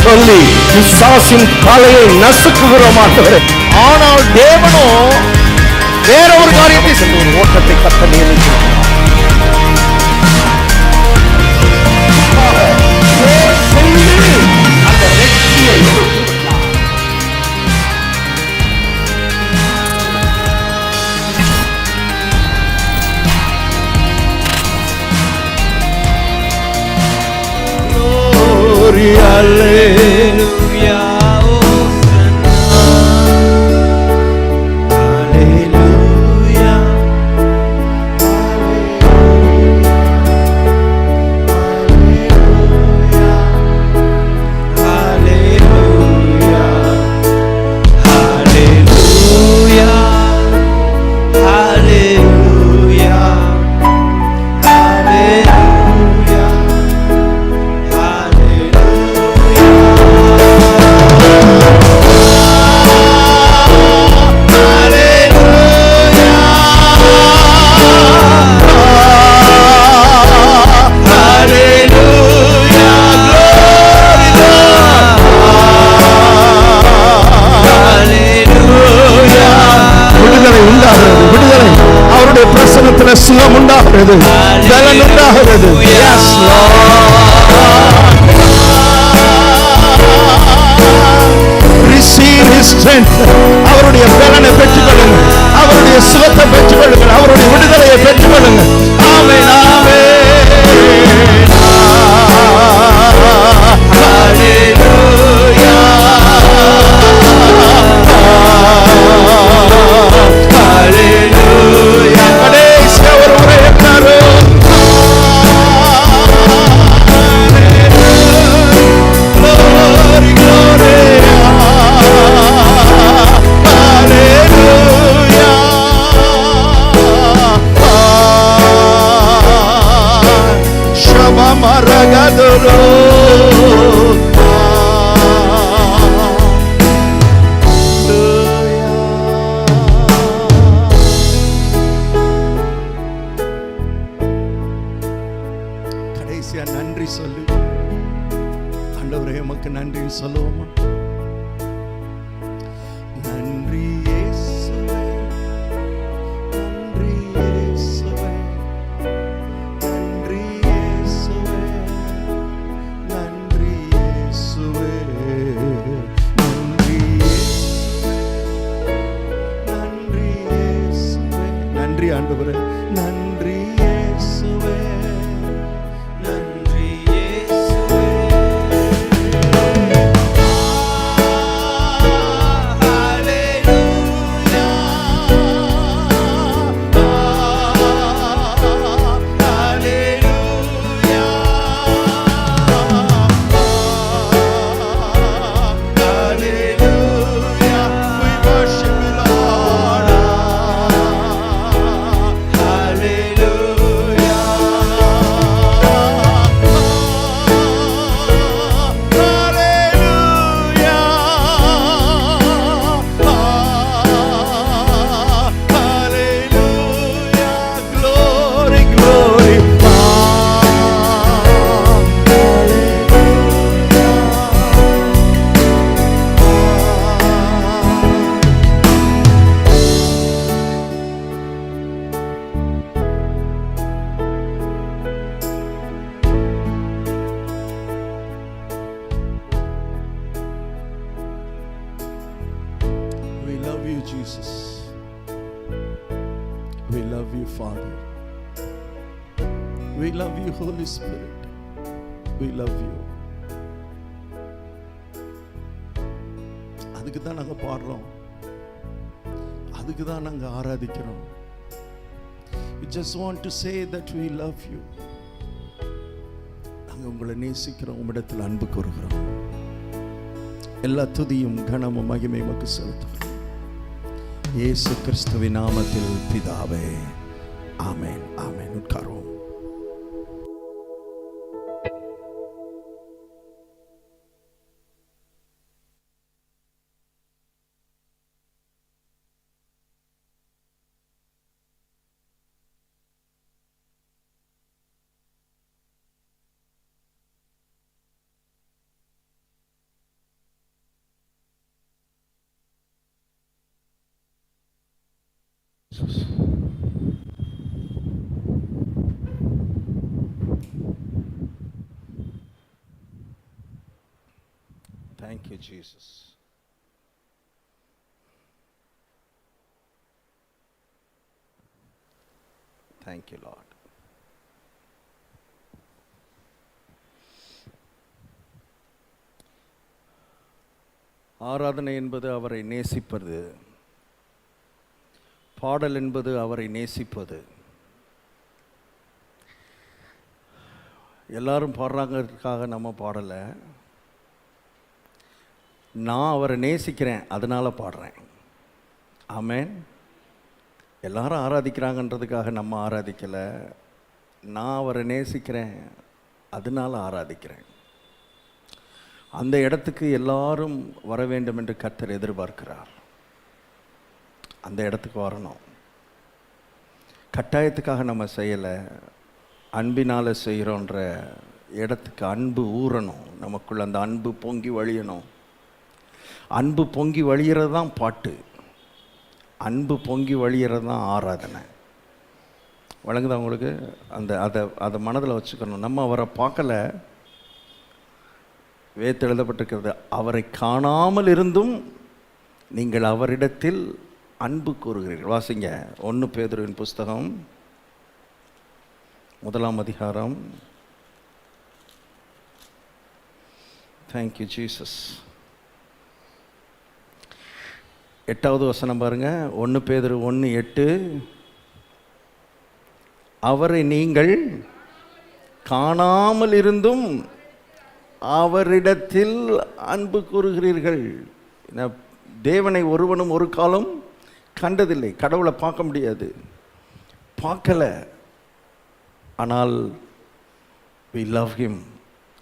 சொல்லி பிசாசின் காலையை நசுக்குகிறோம் ஆண்டவரே. ஆனால் தேவனோ வேற ஒரு காரியத்தை செய்து ஒரு ஓட்டத்தை கட்ட நியமிக்கிறார். அந்த வெற்றியை Hallelujah. சுகம் உண்டாகிறது, பலன் உண்டாகிறது. Yes Lord, receive his strength. அவருடைய பலனை பெற்றுக்கொள்ளுங்கள், அவருடைய சுகத்தை பெற்றுக்கொள்ளுங்கள், அவருடைய விடுதலையை பெற்றுக்கொள்ளுங்கள். ஆமென் ஆமென். நன்றி சொல்லு ஆண்டவரே, உமக்கு நன்றி சொல்லுவோமா? நன்றி இயேசுவே, நன்றி இயேசுவே, நன்றி இயேசுவே, நன்றி இயேசுவே, நன்றி இயேசுவே, நன்றி இயேசுவே, நன்றி ஆண்டவரே, நன்றி இயேசுவே. Jesus, we love you Father, we love you Holy Spirit, we love you. அதுக்கு தான் நாங்க பாடுறோம், அதுக்கு தான் நாங்க ஆராதிக்கிறோம். We just want to say that we love you. நாங்க உங்களை நேசிக்கிறோம், உம்மிடத்தில் அன்பு கூறுகிறோம். எல்லா துதியும் கனமும் மகிமை உமக்கு செலுத்துகிறோம். இயேசு கிறிஸ்துவின் நாமத்தில் பிதாவே, ஆமென் ஆமென். உட்காருவோம். Jesus. Thank you, Jesus. Thank you, Lord. ஆராதனை என்பது அவரை நேசிப்பது, பாடல் என்பது அவரை நேசிப்பது. எல்லாரும் பாடுறாங்கிறதுக்காக நம்ம பாடலை, நான் அவரை நேசிக்கிறேன் அதனால் பாடுறேன். ஆமென். எல்லாரும் ஆராதிக்கிறாங்கன்றதுக்காக நம்ம ஆராதிக்கலை, நான் அவரை நேசிக்கிறேன் அதனால் ஆராதிக்கிறேன். அந்த இடத்துக்கு எல்லாரும் வர வேண்டும் என்று கர்த்தர் எதிர்பார்க்கிறார். அந்த இடத்துக்கு வரணும். கட்டாயத்துக்காக நம்ம செய்யலை, அன்பினால் செய்கிறோன்ற இடத்துக்கு அன்பு ஊறணும். நமக்குள்ள அந்த அன்பு பொங்கி வழியணும். அன்பு பொங்கி வழிகிறது தான் பாட்டு, அன்பு பொங்கி வழிகிறது தான் ஆராதனை. வழங்குதா உங்களுக்கு? அதை மனதில் வச்சுக்கணும். நம்ம அவரை பார்க்கலை, வேதத்தில் எழுதப்பட்டிருக்கிறது, அவரை காணாமல் இருந்தும் நீங்கள் அவரிடத்தில் அன்பு கூறுகிறீர்கள். வாசிங்க 1 பேதுருவின் புஸ்தகம் 1ஆம் அதிகாரம். Thank you Jesus. 8வது வசனம் பாருங்க. 1 பேதுரு 1:8. அவரை நீங்கள் காணாமல் இருந்தும் அவரிடத்தில் அன்பு கூறுகிறீர்கள். தேவனை ஒருவனும் ஒரு காலம் கண்டதில்லை. கடவுளை பார்க்க முடியாது, பார்க்கலை. ஆனால் we love him,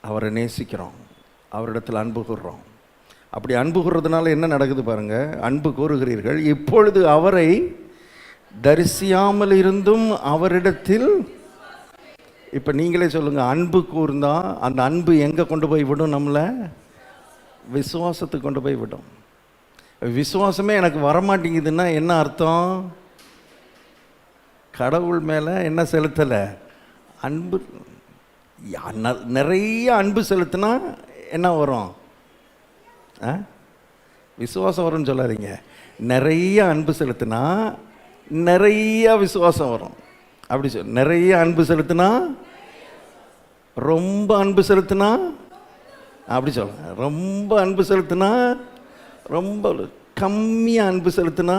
அவரை நேசிக்கிறோம், அவரிடத்தில் அன்பு கூறுறோம். அப்படி அன்பு கூறுறதுனால என்ன நடக்குது பாருங்க. அன்பு கூறுகிறீர்கள், இப்பொழுது அவரை தரிசியாமல் இருந்தும் அவரிடத்தில். இப்போ நீங்களே சொல்லுங்கள், அன்பு கூர்ந்தா அந்த அன்பு எங்கே கொண்டு போய் விடும்? நம்மளை விசுவாசத்துக்கு கொண்டு போய் விடும். விசுவாசமே எனக்கு வரமாட்டேங்குதுன்னா என்ன அர்த்தம்? கடவுள் மேலே என்ன செலுத்தலை? அன்பு. நிறைய அன்பு செலுத்தினா என்ன வரும்? விசுவாசம் வரும்னு சொல்லாதீங்க. நிறைய அன்பு செலுத்தினா நிறைய விசுவாசம் வரும். அப்படி சொல். நிறைய அன்பு செலுத்தினா, ரொம்ப அன்பு செலுத்தினா, அப்படி சொல்ல. ரொம்ப அன்பு செலுத்தினா, ரொம்ப கம்மியாக அன்பு செலுத்தினா.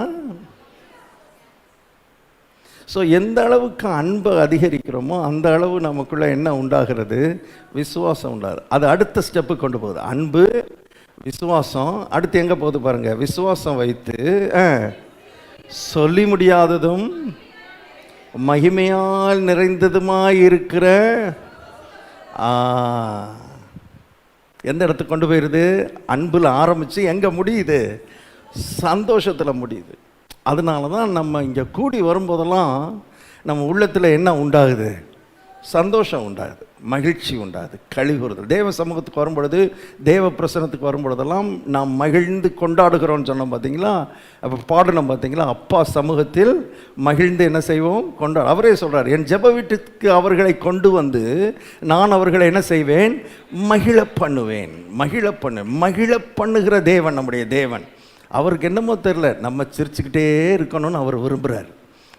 ஸோ எந்த அளவுக்கு அன்பை அதிகரிக்கிறோமோ அந்த அளவு நமக்குள்ளே என்ன உண்டாகிறது? விசுவாசம் உண்டாகுது. அது அடுத்த ஸ்டெப்பு கொண்டு போகுது. அன்பு, விசுவாசம். அடுத்து எங்கே போகுது பாருங்கள். விசுவாசம் வைத்து சொல்லி முடியாததும் மகிமையால் நிறைந்ததுமாய் இருக்கிற எந்த இடத்துக்கு கொண்டு போயிடுது? அன்பில் ஆரம்பித்து எங்கே முடியுது? சந்தோஷத்தில் முடியுது. அதனால தான் நம்ம இங்கே கூடி வரும்போதெல்லாம் நம்ம உள்ளத்தில் என்ன உண்டாகுது? சந்தோஷம் உண்டாகுது, மகிழ்ச்சி உண்டாகுது, கழிவுறுதல். தேவ சமூகத்துக்கு வரும்பொழுது, தேவ பிரசனத்துக்கு வரும்பொழுதெல்லாம் நாம் மகிழ்ந்து கொண்டாடுகிறோம்னு சொன்னோம் பார்த்தீங்களா? அப்போ பாடணும் பார்த்தீங்களா? அப்பா சமூகத்தில் மகிழ்ந்து என்ன செய்வோம்? கொண்டாடு. அவரே சொல்கிறார், என் ஜெப வீட்டுக்கு அவர்களை கொண்டு வந்து நான் அவர்களை என்ன செய்வேன்? மகிழ பண்ணுவேன். மகிழ பண்ணுகிற தேவன் நம்முடைய தேவன். அவருக்கு என்னமோ தெரில, நம்ம சிரிச்சுக்கிட்டே இருக்கணும்னு அவர் விரும்புகிறார்.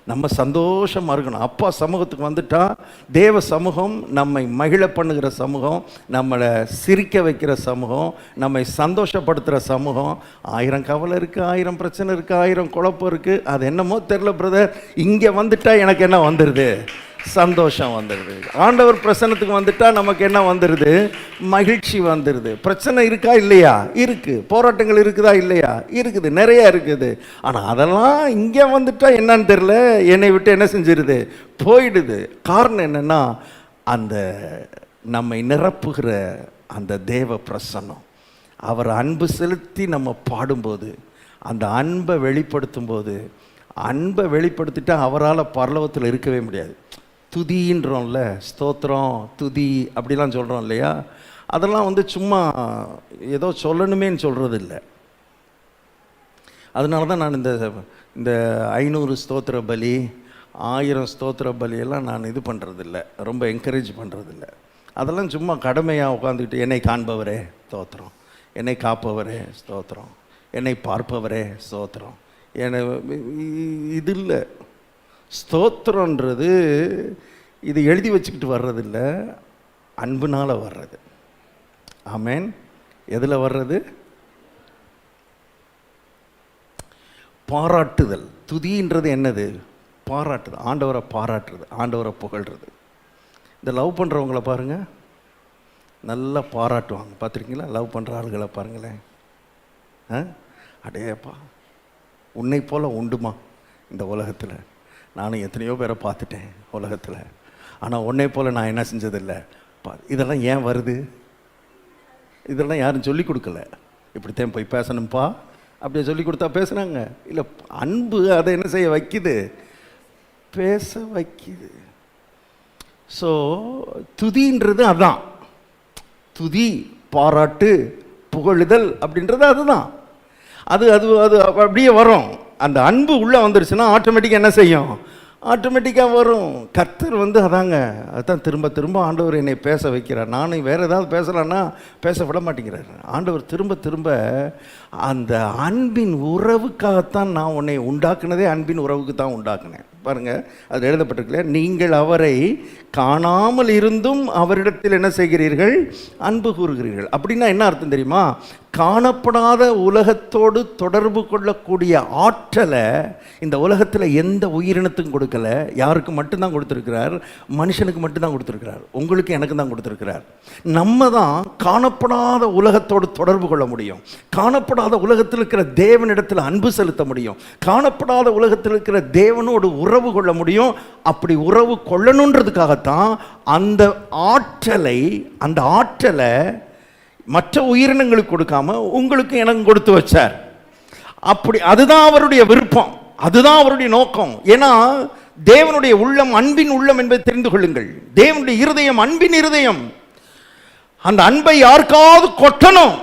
நம்ம சந்தோஷமாக இருக்கணும். அப்பா சமூகத்துக்கு வந்துட்டா தேவ சமூகம் நம்மை மகிழ பண்ணுகிற சமூகம், நம்மளை சிரிக்க வைக்கிற சமூகம், நம்மை சந்தோஷப்படுத்துகிற சமூகம். 1000 கவலை இருக்குது, 1000 பிரச்சனை இருக்குது, 1000 குழப்பம் இருக்குது. அது என்னமோ தெரில பிரதர், இங்கே வந்துட்டா எனக்கு என்ன வந்துடுது? சந்தோஷம் வந்துடுது. ஆண்டவர் பிரசன்னத்துக்கு வந்துட்டா நமக்கு என்ன வந்துடுது? மகிழ்ச்சி வந்துடுது. பிரச்சனை இருக்கா இல்லையா? இருக்குது. போராட்டங்கள் இருக்குதா இல்லையா? இருக்குது, நிறையா இருக்குது. ஆனால் அதெல்லாம் இங்கே வந்துட்டா என்னன்னு தெரில, என்னை விட்டு என்ன செஞ்சிருது? போயிடுது. காரணம் என்னென்னா, அந்த நம்மை நிரப்புகிற அந்த தேவ பிரசன்னம். அவர் அன்பு செலுத்தி நம்ம பாடும்போது, அந்த அன்பை வெளிப்படுத்தும் போது, அன்பை வெளிப்படுத்திட்டா அவரால் பரலோகத்தில் இருக்கவே முடியாது. துதின்றோம்ல, ஸ்தோத்திரம், துதி அப்படிலாம் சொல்கிறோம் இல்லையா? அதெல்லாம் சும்மா ஏதோ சொல்லணுமேன்னு சொல்கிறது இல்லை. அதனால தான் நான் இந்த 500 ஸ்தோத்திர பலி, 1000 ஸ்தோத்திர பலியெல்லாம் நான் இது பண்ணுறதில்ல, ரொம்ப என்கரேஜ் பண்ணுறதில்ல. அதெல்லாம் சும்மா கடமையாக உட்காந்துக்கிட்டு என்னை காண்பவரே ஸ்தோத்திரம், என்னை காப்பவரே ஸ்தோத்திரம், என்னை பார்ப்பவரே ஸ்தோத்திரம், என்னை இது இல்லை. ஸ்தோத்திரன்றது இது எழுதி வச்சுக்கிட்டு வர்றதில்ல, அன்புனால் வர்றது. ஆமேன். எதில் வர்றது? பாராட்டுதல். துதின்றது என்னது? பாராட்டுதல். ஆண்டவரை பாராட்டுறது, ஆண்டவரை புகழ்கிறது. இந்த லவ் பண்ணுறவங்கள பாருங்கள், நல்லா பாராட்டுவாங்க. பார்த்துருக்கீங்களா? லவ் பண்ணுற ஆளுகளை பாருங்களேன். அடேப்பா, உன்னை போல் உண்டுமா இந்த உலகத்தில்? நானும் எத்தனையோ பேரை பார்த்துட்டேன் உலகத்தில், ஆனால் உன்னை போல் நான் என்ன செஞ்சதில்லை. இதெல்லாம் ஏன் வருது? இதெல்லாம் யாரும் சொல்லிக் கொடுக்கல. இப்படித்தான் போய் பேசணும்ப்பா அப்படியே சொல்லி கொடுத்தா பேசுகிறாங்க. இல்லை, அன்பு அதை என்ன செய்ய வைக்குது? பேச வைக்குது. ஸோ துதின்றது அதான். துதி, பாராட்டு, புகழுதல் அப்படின்றது அதுதான். அது அது அது அப்படியே வரும். அந்த அன்பு உள்ளே வந்துருச்சுன்னா ஆட்டோமேட்டிக்காக என்ன செய்யும்? ஆட்டோமேட்டிக்காக வரும். கர்த்தர் அதாங்க, அதுதான் திரும்ப திரும்ப ஆண்டவர் என்னை பேச வைக்கிறார். நானும் வேறு ஏதாவது பேசலான்னா பேச விட மாட்டேங்கிறார் ஆண்டவர். திரும்ப திரும்ப அந்த அன்பின் உறவுக்காகத்தான் நான் உன்னை உண்டாக்குனதே, அன்பின் உறவுக்கு தான் உண்டாக்குனேன். பாருங்கள், அது எழுதப்பட்டிருக்கல, நீங்கள் அவரை காணாமல் இருந்தும் அவரிடத்தில் என்ன செய்கிறீர்கள்? அன்பு கூறுகிறீர்கள். அப்படின்னா என்ன அர்த்தம் தெரியுமா? காணப்படாத உலகத்தோடு தொடர்பு கொள்ளக்கூடிய ஆற்றலை இந்த உலகத்தில் எந்த உயிரினத்துக்கும் கொடுக்கல. யாருக்கு மட்டும்தான் கொடுத்துருக்கிறார்? மனுஷனுக்கு மட்டும்தான் கொடுத்துருக்கிறார். உங்களுக்கு எனக்கு தான் கொடுத்துருக்கிறார். நம்ம தான் காணப்படாத உலகத்தோடு தொடர்பு கொள்ள முடியும். காணப்படாத உலகத்தில் இருக்கிற தேவனிடத்தில் அன்பு செலுத்த முடியும். காணப்படாத உலகத்தில் இருக்கிற தேவனோடு உறவு கொள்ள முடியும். அப்படி உறவு கொள்ளணுன்றதுக்காகத்தான் அந்த ஆற்றலை மற்ற உயிரினங்களுக்கு கொடுக்காம உங்களுக்கு எனக்கு கொடுத்து வச்சார். அப்படி அதுதான் அவருடைய விருப்பம், அதுதான் அவருடைய நோக்கம். ஏன்னா தேவனுடைய உள்ளம் அன்பின் உள்ளம் என்பதை தெரிந்து கொள்ளுங்கள். தேவனுடைய இருதயம் அன்பின் இருதயம். அந்த அன்பை யாருக்காவது கொட்டணும்.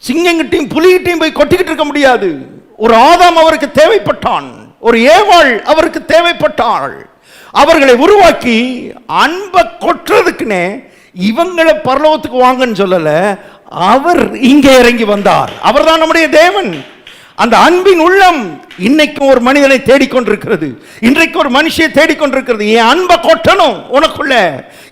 சிங்கங்கிட்டையும் புலிகிட்டையும் போய் கொட்டிக்கிட்டு இருக்க முடியாது. ஒரு ஆதாம் அவருக்கு தேவைப்பட்டான், ஒரு ஏவாள் அவருக்கு தேவைப்பட்டாள். அவர்களை உருவாக்கி அன்பை கொட்டுறதுக்குன்னே இவங்களை பரலோகத்துக்கு வாங்கன்னு சொல்லல, அவர் இங்கே இறங்கி வந்தார். அவர் தான் நம்முடைய தேவன். அந்த அன்பின் உள்ளம் இன்னைக்கும் ஒரு மனிதனை தேடிக்கொண்டிருக்கிறது, இன்றைக்கு ஒரு மனுஷியை தேடிக்கொண்டிருக்கிறது. என் அன்பை கொட்டணும் உனக்குள்ள,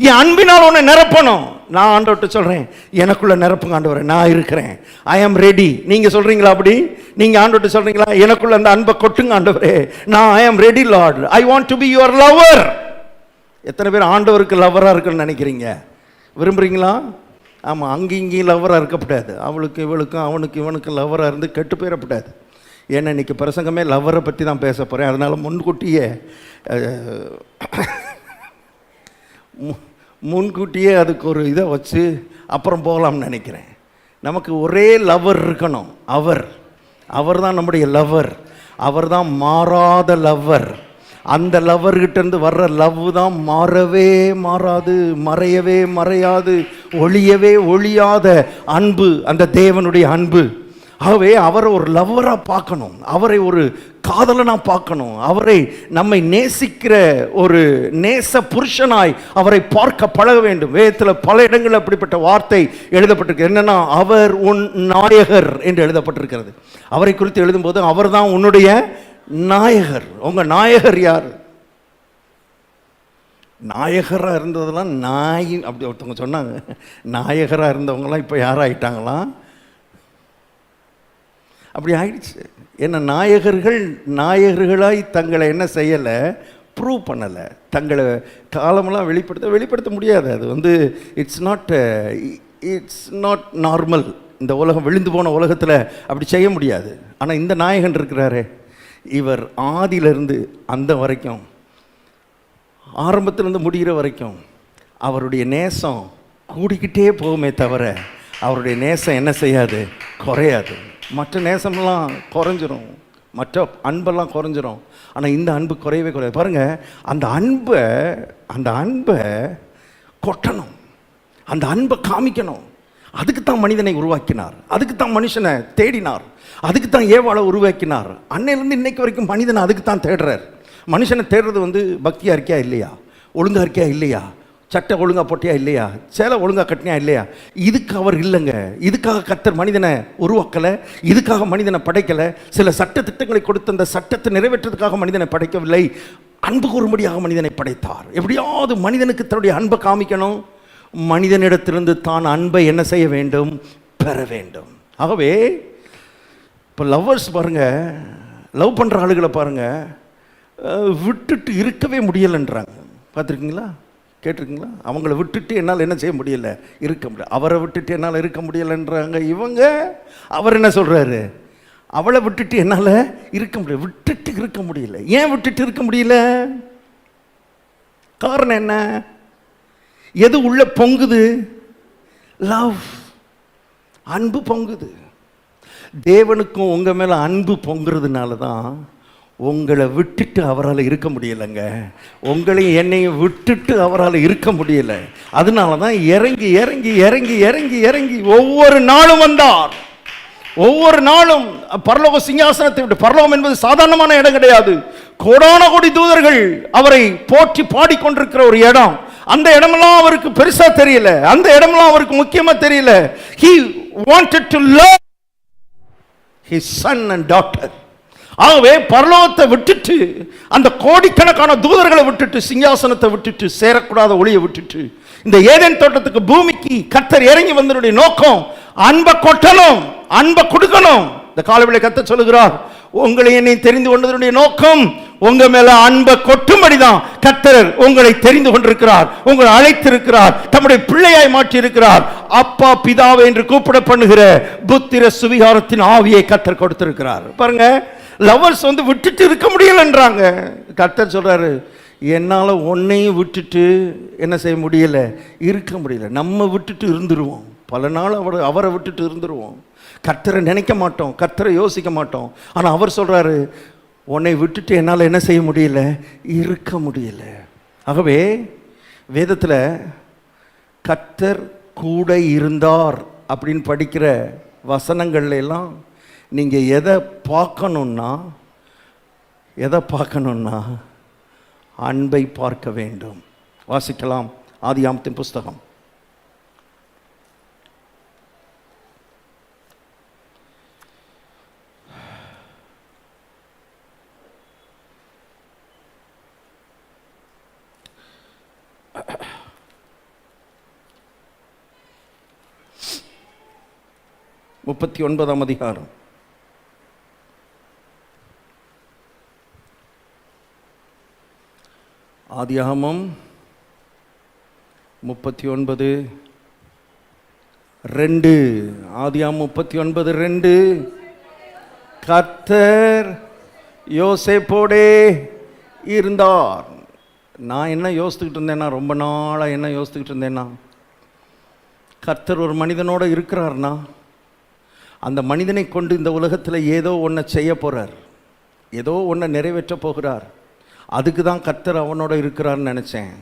என் அன்பினால் உன்னை நிரப்பணும். நான் ஆண்டவர்கிட்ட சொல்றேன், எனக்குள்ள நிரப்புங்க ஆண்டவரே, நான் இருக்கிறேன், ஐ ஆம் ரெடி. நீங்க சொல்றீங்களா? அப்படி நீங்க ஆண்டவர்கிட்ட சொல்றீங்களா? எனக்குள்ள அந்த அன்பை கொட்டுங்க ஆண்டவரே, நான் I am ready lord, I want to be your lover. எத்தனை பேர் ஆண்டவருக்கு லவரா இருக்குன்னு நினைக்கிறீங்க? விரும்புறீங்களா? ஆமாம், அங்கேயும் இங்கேயும் லவராக இருக்கப்படாது. அவளுக்கு இவளுக்கும் அவனுக்கு இவனுக்கு லவராக இருந்து கெட்டு போயிடப்படாது. ஏன்னா இன்றைக்கி பிரசங்கமே லவரை பற்றி தான் பேச போகிறேன். அதனால் முன்கூட்டியே அதுக்கு ஒரு இதை வச்சு அப்புறம் போகலாம்னு நினைக்கிறேன். நமக்கு ஒரே லவர் இருக்கணும். அவர் தான் நம்முடைய லவர். அவர் தான் மாறாத லவர். அந்த லவர்கிட்டேருந்து வர்ற லவ் தான் மாறவே மாறாது, மறையவே மறையாது, ஒளியவே ஒளியாத அன்பு, அந்த தேவனுடைய அன்பு. ஆகவே அவரை ஒரு லவ்வராக பார்க்கணும், அவரை ஒரு காதலனாக பார்க்கணும், அவரை நம்மை நேசிக்கிற ஒரு நேச புருஷனாய் அவரை பார்க்க பழக வேண்டும். வேதத்தில் பல இடங்களில் அப்படிப்பட்ட வார்த்தை எழுதப்பட்டிருக்கு. என்னன்னா, அவர் உன் நாயகர் என்று எழுதப்பட்டிருக்கிறது. அவரை குறித்து எழுதும்போது அவர் தான் உன்னுடைய நாயகர். உங்க நாயகர் யார்? நாயகராக இருந்ததெல்லாம் நாய் அப்படி ஒருத்தவங்க சொன்னாங்க. நாயகராக இருந்தவங்களாம் இப்போ யாராயிட்டாங்களாம்? அப்படி ஆயிடுச்சு. ஏன்னா நாயகர்களாய் தங்களை என்ன செய்யலை, ப்ரூவ் பண்ணலை. தங்களை காலமெல்லாம் வெளிப்படுத்த முடியாது. அது இட்ஸ் நாட் நார்மல். இந்த உலகம் விழுந்து போன உலகத்தில் அப்படி செய்ய முடியாது. ஆனால் இந்த நாயகன் இருக்கிறாரே, இவர் ஆதியிலிருந்து அந்த வரைக்கும், ஆரம்பத்திலிருந்து முடிகிற வரைக்கும் அவருடைய நேசம் கூடிக்கிட்டே போகுமே தவிர அவருடைய நேசம் என்ன செய்யாது, குறையாது. மற்ற நேசம்லாம் குறைஞ்சிரும், மற்ற அன்பெல்லாம் குறைஞ்சிரும். ஆனால் இந்த அன்பு குறையவே குறையாது. பாருங்கள், அந்த அன்பை கொட்டணும், அந்த அன்பை காமிக்கணும். அதுக்கு தான் மனிதனை உருவாக்கினார், அதுக்கு தான் மனுஷனை தேடினார், அதுக்கு தான் ஏவாளை உருவாக்கினார். அன்னையிலேருந்து இன்னைக்கு வரைக்கும் மனிதனை அதுக்கு தான் தேடுறார். மனுஷனை தேடுறது பக்தியாக இருக்கியா இல்லையா, ஒழுங்காக இருக்கியா இல்லையா, சட்டை ஒழுங்காக போட்டியா இல்லையா, சேலை ஒழுங்காக கட்டினியா இல்லையா, இதுக்கு அவர் இல்லைங்க. இதுக்காக கர்த்தர் மனிதனை உருவாக்கலை, இதுக்காக மனிதனை படைக்கலை. சில சட்ட திட்டங்களை கொடுத்து அந்த சட்டத்தை நிறைவேற்றதுக்காக மனிதனை படைக்கவில்லை, அன்பு கூறும்படியாக மனிதனை படைத்தார். எப்படியாவது மனிதனுக்கு தன்னுடைய அன்பை காமிக்கணும், மனிதனிடத்திலிருந்து தான் அன்பை என்ன செய்ய வேண்டும், பெற வேண்டும். ஆகவே இப்போ லவ்வர்ஸ் பாருங்கள், லவ் பண்ணுற ஆளுகளை பாருங்கள், விட்டுட்டு இருக்கவே முடியலைன்றாங்க. பார்த்துருக்கீங்களா, கேட்டிருக்கீங்களா? அவங்கள விட்டுட்டு என்னால் என்ன செய்ய முடியல, இருக்க முடியல. அவரை விட்டுட்டு என்னால் இருக்க முடியலைன்றாங்க இவங்க. அவர் என்ன சொல்கிறாரு, அவளை விட்டுட்டு என்னால் இருக்க முடியல. விட்டுட்டு இருக்க முடியல. ஏன் விட்டுட்டு இருக்க முடியல? காரணம் என்ன? எது உள்ள பொங்குது? லவ், அன்பு பொங்குது. தேவனுக்கும் உங்கள் மேலே அன்பு பொங்குறதுனால தான் உங்களை விட்டுட்டு அவரால் இருக்க முடியலைங்க. உங்களையும் என்னையும் விட்டுட்டு அவரால் இருக்க முடியலை. அதனால தான் இறங்கி இறங்கி இறங்கி இறங்கி இறங்கி ஒவ்வொரு நாளும் வந்தார். ஒவ்வொரு நாளும் பரலோக சிங்காசனத்தை விட்டு, பரலோகம் என்பது சாதாரணமான இடம் கிடையாது. கோடான கோடி தூதர்கள் அவரை போற்றி பாடிக்கொண்டிருக்கிற ஒரு இடம். அந்த இடமெல்லாம் அவருக்கு பெருசா தெரியல, அந்த இடமெல்லாம் அவருக்கு முக்கியமா தெரியல. He wanted to love his son and daughter. ஆகவே பரலோகத்தை விட்டுட்டு, அந்த கோடிக்கணக்கான தூதர்களை விட்டுட்டு, சிங்காசனத்தை விட்டுட்டு, சேரக்கூடாத ஒளியை விட்டுட்டு, இந்த ஏதேன் தோட்டத்துக்கு பூமிக்கு கர்த்தர் இறங்கி வந்தனுடைய நோக்கம் அன்பை கொட்டணும், அன்பை கொடுக்கணும். இந்த காலவேளை கர்த்தர் சொல்லுகிறார், உங்களை என்னை தெரிந்து கொண்டதனுடைய நோக்கம் உங்க மேல அன்பை கொட்டும்படிதான் கர்த்தர் உங்களை தெரிந்து கொண்டிருக்கிறார், உங்களை அழைத்திருக்கிறார், தம்முடைய பிள்ளையாய் மாற்றி இருக்கிறார். அப்பா பிதாவை என்று கூப்பிட பண்ணுகிற புத்திர சுவிகாரத்தின் ஆவியை கர்த்தர் கொடுத்திருக்கிறார். பாருங்க, லவர்ஸ் விட்டுட்டு இருக்க முடியலன்றாங்க. கர்த்தர் சொல்றாரு, என்னால் உன்னையும் விட்டுட்டு என்ன செய்ய முடியல, இருக்க முடியல. நம்ம விட்டுட்டு இருந்துருவோம், பல நாள் அவரை விட்டுட்டு இருந்துருவோம். கர்த்தரை நினைக்க மாட்டோம், கர்த்தரை யோசிக்க மாட்டோம். ஆனால் அவர் சொல்றாரு, உன்னை விட்டுட்டு என்னால் என்ன செய்ய முடியல, இருக்க முடியல. ஆகவே வேதத்தில் கர்த்தர் கூட இருந்தார் அப்படின்னு படிக்கிற வசனங்கள்ல எல்லாம் நீங்கள் எதை பார்க்கணுன்னா அன்பை பார்க்க வேண்டும். வாசிக்கலாம், ஆதியாகமத்தின் புஸ்தகம் 39ஆம் அதிகாரம். ஆதியாகமம் 39:2. ஆதியாகமம் 39:2. கர்த்தர் யோசேப்போடே இருந்தார். நான் என்ன யோசித்துக்கிட்டு இருந்தேன்னா, ரொம்ப நாளாக என்ன யோசித்துக்கிட்டு இருந்தேன்னா, கர்த்தர் ஒரு மனிதனோடு இருக்கிறார்னா, அந்த மனிதனை கொண்டு இந்த உலகத்தில் ஏதோ ஒன்றை செய்ய போகிறார், ஏதோ ஒன்றை நிறைவேற்ற போகிறார். அதுக்கு தான் கர்த்தர் அவனோட இருக்கிறார்னு நினச்சேன்.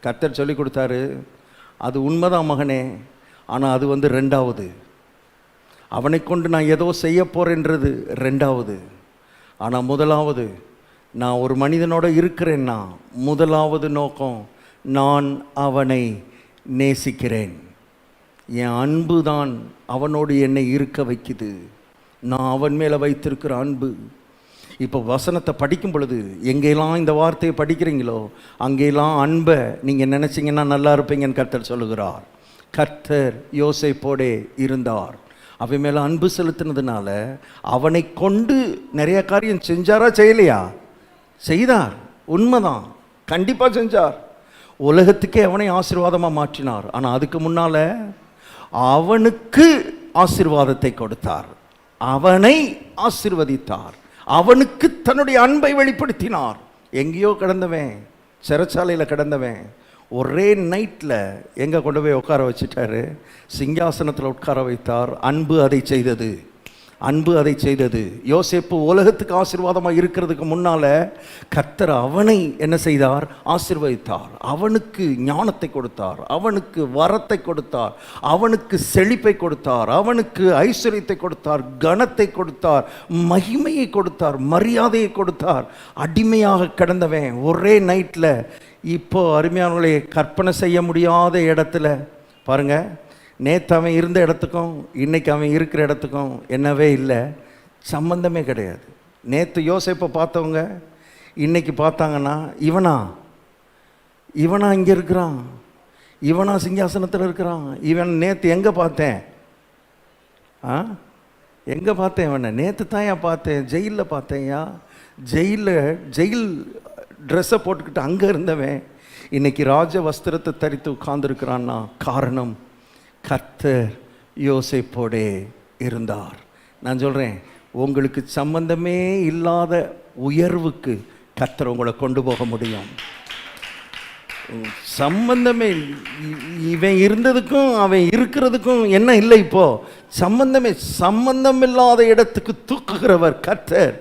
கர்த்தர் சொல்லி கொடுத்தாரு, அது உண்மைதான் மகனே, ஆனால் அது ரெண்டாவது. அவனை கொண்டு நான் ஏதோ செய்ய போகிறேன்றது ரெண்டாவது. ஆனால் முதலாவது, நான் ஒரு மனிதனோட இருக்கிறேன்னா முதலாவது நோக்கம், நான் அவனை நேசிக்கிறேன். என் அன்பு தான் அவனோடு என்னை இருக்க வைக்குது. நான் அவன் மேலே வைத்திருக்கிற அன்பு. இப்போ வசனத்தை படிக்கும் பொழுது எங்கெல்லாம் இந்த வார்த்தையை படிக்கிறீங்களோ அங்கெல்லாம் அன்பை நீங்கள் நினச்சிங்கன்னா நல்லா இருப்பீங்கன்னு கர்த்தர் சொல்லுகிறார். கர்த்தர் யோசேப்போடே இருந்தார். அவன் மேலே அன்பு செலுத்தினதுனால அவனை கொண்டு நிறைய காரியம் செஞ்சாரா செய்யலையா? செய்தார். உண்மைதான், கண்டிப்பாக செஞ்சார். உலகத்துக்கே அவனை ஆசீர்வாதமாக மாற்றினார். ஆனால் அதுக்கு முன்னால் அவனுக்கு ஆசீர்வாதத்தை கொடுத்தார், அவனை ஆசீர்வதித்தார், அவனுக்கு தன்னுடைய அன்பை வெளிப்படுத்தினார். எங்கேயோ கிடந்தவன், சிறைச்சாலையில் கிடந்தவன், ஒரே நைட்டில் எங்கே கொண்டு போய் உட்கார வச்சுட்டாரு? சிங்காசனத்தில் உட்கார வைத்தார். அன்பு அதை செய்தது. அன்பு அதை செய்தது. யோசேப்பு உலகத்துக்கு ஆசீர்வாதமாக இருக்கிறதுக்கு முன்னால் கர்த்தர் அவனை என்ன செய்தார்? ஆசீர்வதித்தார். அவனுக்கு ஞானத்தை கொடுத்தார், அவனுக்கு வரத்தை கொடுத்தார், அவனுக்கு செழிப்பை கொடுத்தார், அவனுக்கு ஐஸ்வர்யத்தை கொடுத்தார், கனத்தை கொடுத்தார், மகிமையை கொடுத்தார், மரியாதையை கொடுத்தார். அடிமையாக கிடந்தவன் ஒரே நைட்டில் இப்போ அருமையானவர்களை கற்பனை செய்ய முடியாத இடத்துல பாருங்க, நேற்று அவன் இருந்த இடத்துக்கும் இன்னைக்கு அவன் இருக்கிற இடத்துக்கும் என்னவே இல்லை, சம்பந்தமே கிடையாது. நேற்று யோசேப்பை பார்த்தவங்க இன்னைக்கு பார்த்தாங்கன்னா இவனா இங்கே இருக்கிறான், இவனா சிங்காசனத்தில் இருக்கிறான். இவன் நேற்று எங்கே பார்த்தேன்? எங்கே பார்த்தேன்? இவனை நேற்று தான் ஏன் பார்த்தேன்? ஜெயிலில் பார்த்தேன்யா. ஜெயில் ட்ரெஸ்ஸை போட்டுக்கிட்டு அங்கே இருந்தவன் இன்னைக்கு ராஜ வஸ்திரத்தை தரித்து உட்கார்ந்துருக்கிறான்னா காரணம் கர்த்தர் யோசேப்போடே இருந்தார். நான் சொல்கிறேன், உங்களுக்கு சம்பந்தமே இல்லாத உயர்வுக்கு கர்த்தர் உங்களை கொண்டு போக முடியும். சம்பந்தமே இவன் இருந்ததுக்கும் அவன் இருக்கிறதுக்கும் என்ன இல்லை, இப்போ சம்பந்தமில்லாத இடத்துக்கு தூக்குகிறவர் கர்த்தர்.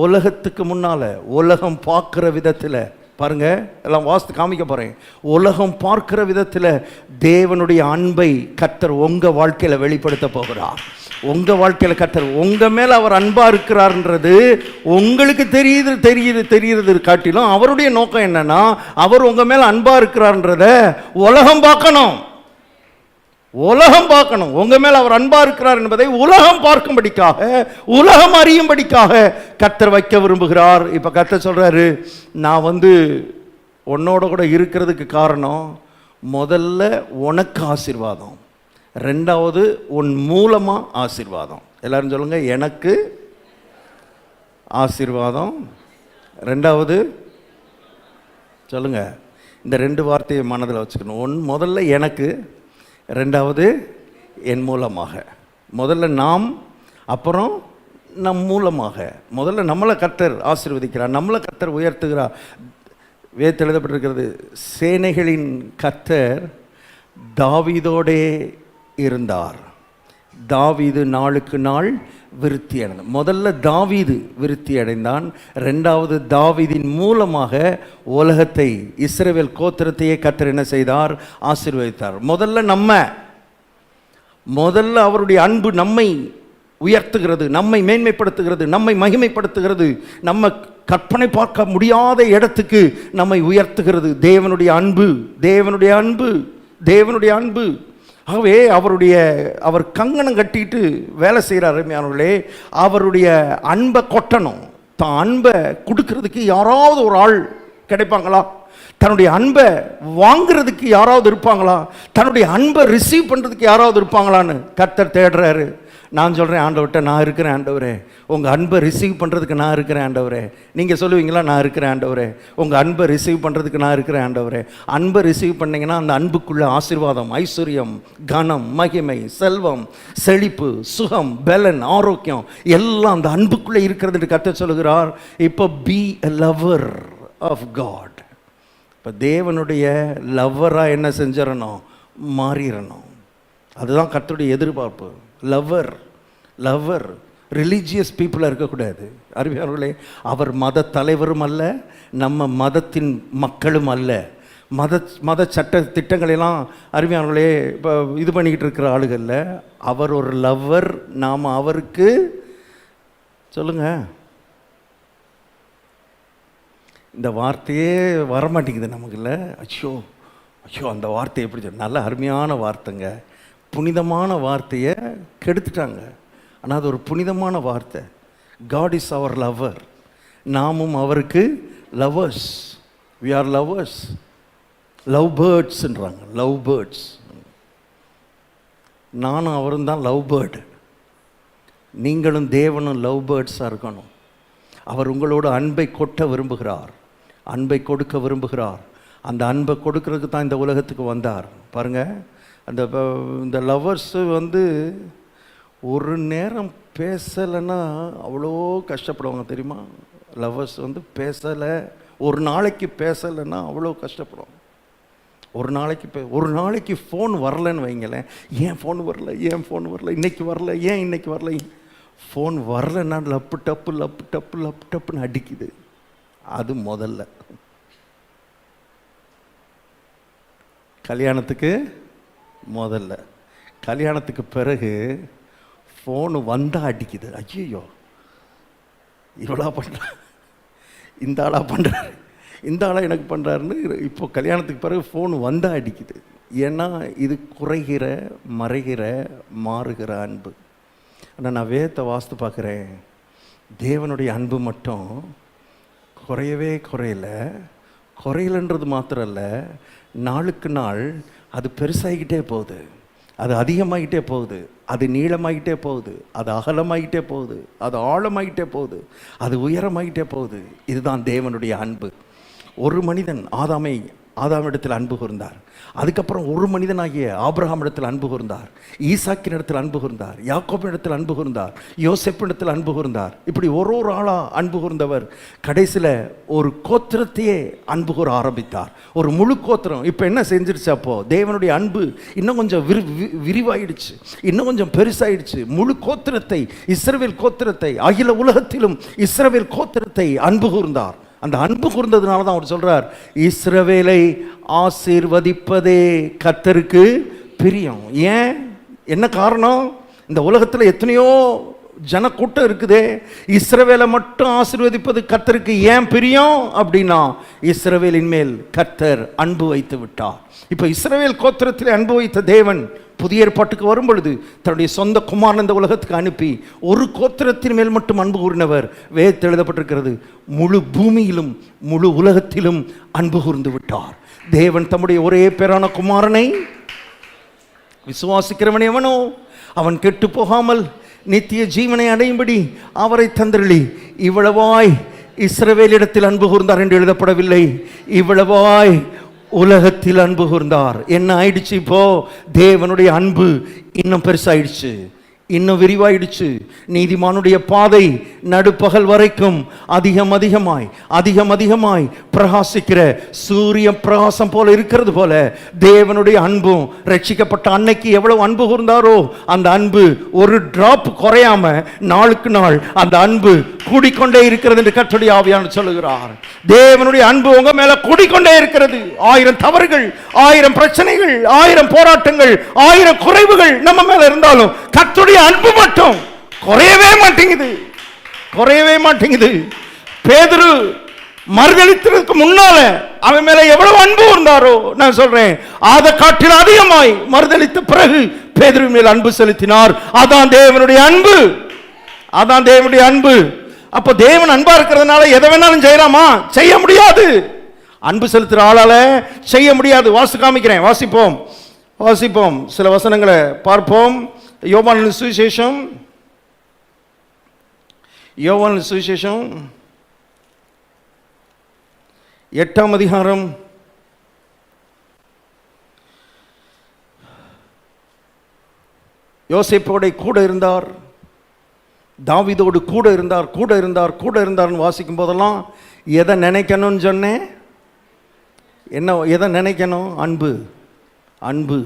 உலகத்துக்கு முன்னால உலகம் பார்க்குற விதத்தில் பாருங்க, எல்லாம் வாஸ்து காமிக்க போறேன். உலகம் பார்க்கிற விதத்தில் தேவனுடைய அன்பை கர்த்தர் உங்க வாழ்க்கையில வெளிப்படுத்த போகிறார். உங்க வாழ்க்கையில கர்த்தர் உங்க மேல அவர் அன்பா இருக்கிறார்ன்றது உங்களுக்கு தெரியுது காட்டிலும் அவருடைய நோக்கம் என்னன்னா, அவர் உங்க மேல அன்பா இருக்கிறார்ன்றத உலகம் பார்க்கணும். உங்க மேல அவர் அன்பா இருக்கிறார் என்பதை உலகம் பார்க்கும்படிக்காக, உலகம் அறியும்படிக்காக கர்த்தர் வைக்க விரும்புகிறார். இப்ப கர்த்தர் சொல்றாரு, நான் உன்னோட கூட இருக்கிறதுக்கு காரணம் முதல்ல உனக்கு ஆசீர்வாதம், ரெண்டாவது உன் மூலமா ஆசீர்வாதம். எல்லாரும் சொல்லுங்க, எனக்கு ஆசீர்வாதம், ரெண்டாவது சொல்லுங்க. இந்த ரெண்டு வார்த்தையை மனதில் வச்சுக்கணும். முதல்ல எனக்கு, ரெண்டாவது என் மூலமாக. முதல்ல நாம், அப்புறம் நம் மூலமாக. முதல்ல நம்மளை கர்த்தர் ஆசீர்வதிக்கிறார், நம்மளை கர்த்தர் உயர்த்துகிறார். வேதத்தில் எழுதப்பட்டிருக்கிறது, சேனைகளின் கர்த்தர் தாவீதோடே இருந்தார். தாவீது நாளுக்கு நாள் விருத்தி அடைந்தான். முதல்ல தாவீது விருத்தி அடைந்தான், ரெண்டாவது தாவீதின் மூலமாக உலகத்தை, இஸ்ரவேல் கோத்திரத்தையே கர்த்தர் என்ன செய்தார்? ஆசீர்வதித்தார். முதல்ல அவருடைய அன்பு நம்மை உயர்த்துகிறது, நம்மை மேன்மைப்படுத்துகிறது, நம்மை மகிமைப்படுத்துகிறது, நம்ம கற்பனை பார்க்க முடியாத இடத்துக்கு நம்மை உயர்த்துகிறது. தேவனுடைய அன்பு. ஆகவே அவர் கங்கணம் கட்டிட்டு வேலை செய்கிறார். அருமையானவர்களே, அவருடைய அன்பை கொட்டணும். தான் அன்பை கொடுக்கறதுக்கு யாராவது ஒரு ஆள் கிடைப்பாங்களா? தன்னுடைய அன்பை வாங்கிறதுக்கு யாராவது இருப்பாங்களா? தன்னுடைய அன்பை ரிசீவ் பண்ணுறதுக்கு யாராவது இருப்பாங்களான்னு கர்த்தர் தேடுறாரு. நான் சொல்கிறேன், ஆண்டவர்கிட்ட நான் இருக்கிறேன் ஆண்டவரே, உங்கள் அன்பை ரிசீவ் பண்ணுறதுக்கு நான் இருக்கிறேன் ஆண்டவரே. நீங்கள் சொல்லுவீங்களா, நான் இருக்கிறேன் ஆண்டவரே, உங்கள் அன்பை ரிசீவ் பண்ணுறதுக்கு நான் இருக்கிறேன் ஆண்டவரே. அன்பை ரிசீவ் பண்ணிங்கன்னா அந்த அன்புக்குள்ள ஆசீர்வாதம், ஐஸ்வர்யம், கனம், மகிமை, செல்வம், செழிப்பு, சுகம், பலன், ஆரோக்கியம் எல்லாம் அந்த அன்புக்குள்ளே இருக்கிறது என்று கர்த்தர் சொல்லுகிறார். இப்போ be a lover of God. இப்போ தேவனுடைய லவ்வராக என்ன செஞ்சிடணும்? மாறிடணும். அதுதான் கர்த்தருடைய எதிர்பார்ப்பு. லவ்வர் ரிலீஜியஸ் பீப்புளாக இருக்கக்கூடாது. அறிவியர்களே, அவர் மத தலைவரும் அல்ல, நம்ம மதத்தின் மக்களும் அல்ல. மத சட்ட திட்டங்களெல்லாம் அறிவியர்களே இப்போ இது பண்ணிக்கிட்டு இருக்கிற ஆளுகளில் அவர் ஒரு லவ்வர். நாம் அவருக்கு சொல்லுங்க, இந்த வார்த்தையே வரமாட்டேங்குது நமக்குல்ல. ஐயோ அந்த வார்த்தை எப்படி சொல்ல, நல்ல அருமையான வார்த்தைங்க, புனிதமான வார்த்தையை கெடுத்துட்டாங்க. ஆனால் அது ஒரு புனிதமான வார்த்தை. God is our lover. நாமும் அவருக்கு lovers. We are lovers. Love பேர்ட்ஸ்ன்றாங்க, லவ் பேர்ட்ஸ். நானும் அவரும் தான் லவ் பேர்டு. நீங்களும் தேவனும் லவ் பேர்ட்ஸாக இருக்கணும். அவர் உங்களோட அன்பை கொட்ட விரும்புகிறார், அன்பை கொடுக்க விரும்புகிறார். அந்த அன்பை கொடுக்கறதுக்கு தான் இந்த உலகத்துக்கு வந்தார். பாருங்கள், இந்த லவ்வர்ஸ் ஒரு நேரம் பேசலைன்னா அவ்வளோ கஷ்டப்படுவாங்க தெரியுமா? லவ்வர்ஸ் பேசலை, ஒரு நாளைக்கு பேசலைன்னா அவ்வளோ கஷ்டப்படுவாங்க. ஒரு நாளைக்கு ஃபோன் வரலன்னு வைங்களேன், ஏன் ஃபோன் வரல, இன்னைக்கு வரல, ஏன் இன்னைக்கு வரல, ஃபோன் வரலன்னா லப்பு டப்பு லப்பு டப்பு லப்பு டப்புன்னு அடிக்குது. அது முதல்ல. கல்யாணத்துக்கு முதல்ல. கல்யாணத்துக்கு பிறகு ஃபோனு வந்தால் அடிக்குது. ஐயோ இவளா பண்ணுறா, இந்த ஆளாக பண்ணுறாரு, இந்த ஆளாக எனக்கு பண்ணுறாருன்னு இப்போ கல்யாணத்துக்கு பிறகு ஃபோன் வந்தால் அடிக்குது. ஏன்னா இது குறைகிற, மறைகிற, மாறுகிற அன்பு. ஆனால் நான் வேதத்தை வாஸ்து பார்க்குறேன், தேவனுடைய அன்பு மட்டும் குறையவே குறையலன்றது மாத்திரம் இல்லை, நாளுக்கு நாள் அது பெருசாகிக்கிட்டே போகுது, அது அதிகமாகிட்டே போகுது, அது நீளமாகிட்டே போகுது, அது அகலமாகிட்டே போகுது, அது ஆழமாகிட்டே போகுது, அது உயரமாகிட்டே போகுது. இதுதான் தேவனுடைய அன்பு. ஒரு மனிதன் ஆதாமிடத்தில் அன்பு கூர்ந்தார். அதுக்கப்புறம் ஒரு மனிதனாகிய ஆபிரகாம் இடத்தில் அன்பு கூர்ந்தார், ஈசாக்கின் இடத்தில் அன்பு கூர்ந்தார், யாக்கோபின் இடத்தில் அன்பு கூர்ந்தார், யோசேப்பினிடத்தில் அன்பு கூர்ந்தார். இப்படி ஒரு ஆளாக அன்பு கூர்ந்தவர் கடைசியில் ஒரு கோத்திரத்தையே அன்பு கூற ஆரம்பித்தார், ஒரு முழு கோத்திரம். இப்போ என்ன செஞ்சிருச்சு, அப்போ தேவனுடைய அன்பு இன்னும் கொஞ்சம் விரிவாயிடுச்சு, இன்னும் கொஞ்சம் பெருசாயிடுச்சு. முழு கோத்திரத்தை, இஸ்ரவேல் கோத்திரத்தை, அகில உலகத்திலும் இஸ்ரவேல் கோத்திரத்தை அன்பு கூர்ந்தார். அந்த அன்பு கூர்ந்ததுனால தான் அவர் சொல்றார், இஸ்ரவேலை ஆசீர்வதிப்பதே கர்த்தருக்கு பிரியம். ஏன், என்ன காரணம்? இந்த உலகத்தில் எத்தனையோ ஜனக்கூட்டம் இருக்குதே, இஸ்ரவேலை மட்டும் ஆசீர்வதிப்பது கர்த்தருக்கு ஏன் பிரியம் அப்படின்னா, இஸ்ரவேலின் மேல் கர்த்தர் அன்பு வைத்து விட்டார். இப்போ இஸ்ரவேல் கோத்திரத்தில் அன்பு வைத்த தேவன் புதிய ஏற்பாட்டுக்கு வரும் பொழுது தன்னுடைய சொந்த குமாரன் இந்த உலகத்துக்கு அனுப்பி ஒரு கோத்திரத்தின் மேல் மட்டும் அன்பு கூர்ந்தவர். வேதத்தில் எழுதப்பட்டிருக்கிறது, முழு பூமியிலும் முழு உலகத்திலும் அன்பு கூர்ந்து விட்டார். தேவன் தம்முடைய ஒரே பேரான குமாரனை விசுவாசிக்கிறவன் எவனோ அவன் கெட்டு போகாமல் நித்திய ஜீவனை அடையும்படி அவரை தந்தருளி இவ்வளவாய் இஸ்ரவேலிடத்தில் அன்பு கூர்ந்தார் என்று எழுதப்படவில்லை, இவ்வளவாய் உலகத்தில் அன்பு கூர்ந்தார். என்ன ஆயிடுச்சு, இப்போ தேவனுடைய அன்பு இன்னும் பெருசாயிடுச்சு, இன்னும் விரிவாயிடுச்சு. நீதிமானுடைய பாதை நடுப்பகல் வரைக்கும் அதிகமாய் பிரகாசிக்கிற சூரிய பிரகாசம் போல இருக்கிறது போல தேவனுடைய அன்பும் ரட்சிக்கப்பட்ட அன்னைக்கு எவ்வளவு அன்பு கூர்ந்தாரோ அந்த அன்பு ஒரு டிராப் குறையாம நாளுக்கு நாள் அந்த அன்பு கூடிக்கொண்டே இருக்கிறது என்று கர்த்தருடைய ஆவியானவர் சொல்லுகிறார். தேவனுடைய அன்பு உங்க மேல கூடிக்கொண்டே இருக்கிறது. 1000 தவறுகள், 1000 பிரச்சனைகள், 1000 போராட்டங்கள், 1000 குறைவுகள் நம்ம மேல இருந்தாலும் கர்த்தருடைய அன்பு மட்டும் குறையவே மாட்டேங்குது. பேதுரு மறுதலித்ததற்கு முன்னால அவன் மேல எவ்வளவு அன்பு இருந்தாரோ, நான் சொல்றேன், அதை காட்டில் அதிகமாய் மறுதலித்த பிறகு பேதுரு மேல் அன்பு செலுத்தினார். அதான் தேவனுடைய அன்பு. அப்ப தேவன் அன்பா இருக்கிறதுனால எதை வேணாலும் செய்யலாமா? செய்ய முடியாது. அன்பு செலுத்துற ஆளால செய்ய முடியாது. வாசிப்போம் சில வசனங்களை பார்ப்போம். யோவானின் சுவிசேஷம் 8ஆம் அதிகாரம் 8 யோசேப்போட கூட இருந்தார், தாவீதோடு கூட இருந்தார்னு வாசிக்கும் போதெல்லாம் எதை நினைக்கணும்னு சொன்னேன்? எதை நினைக்கணும்? அன்பு.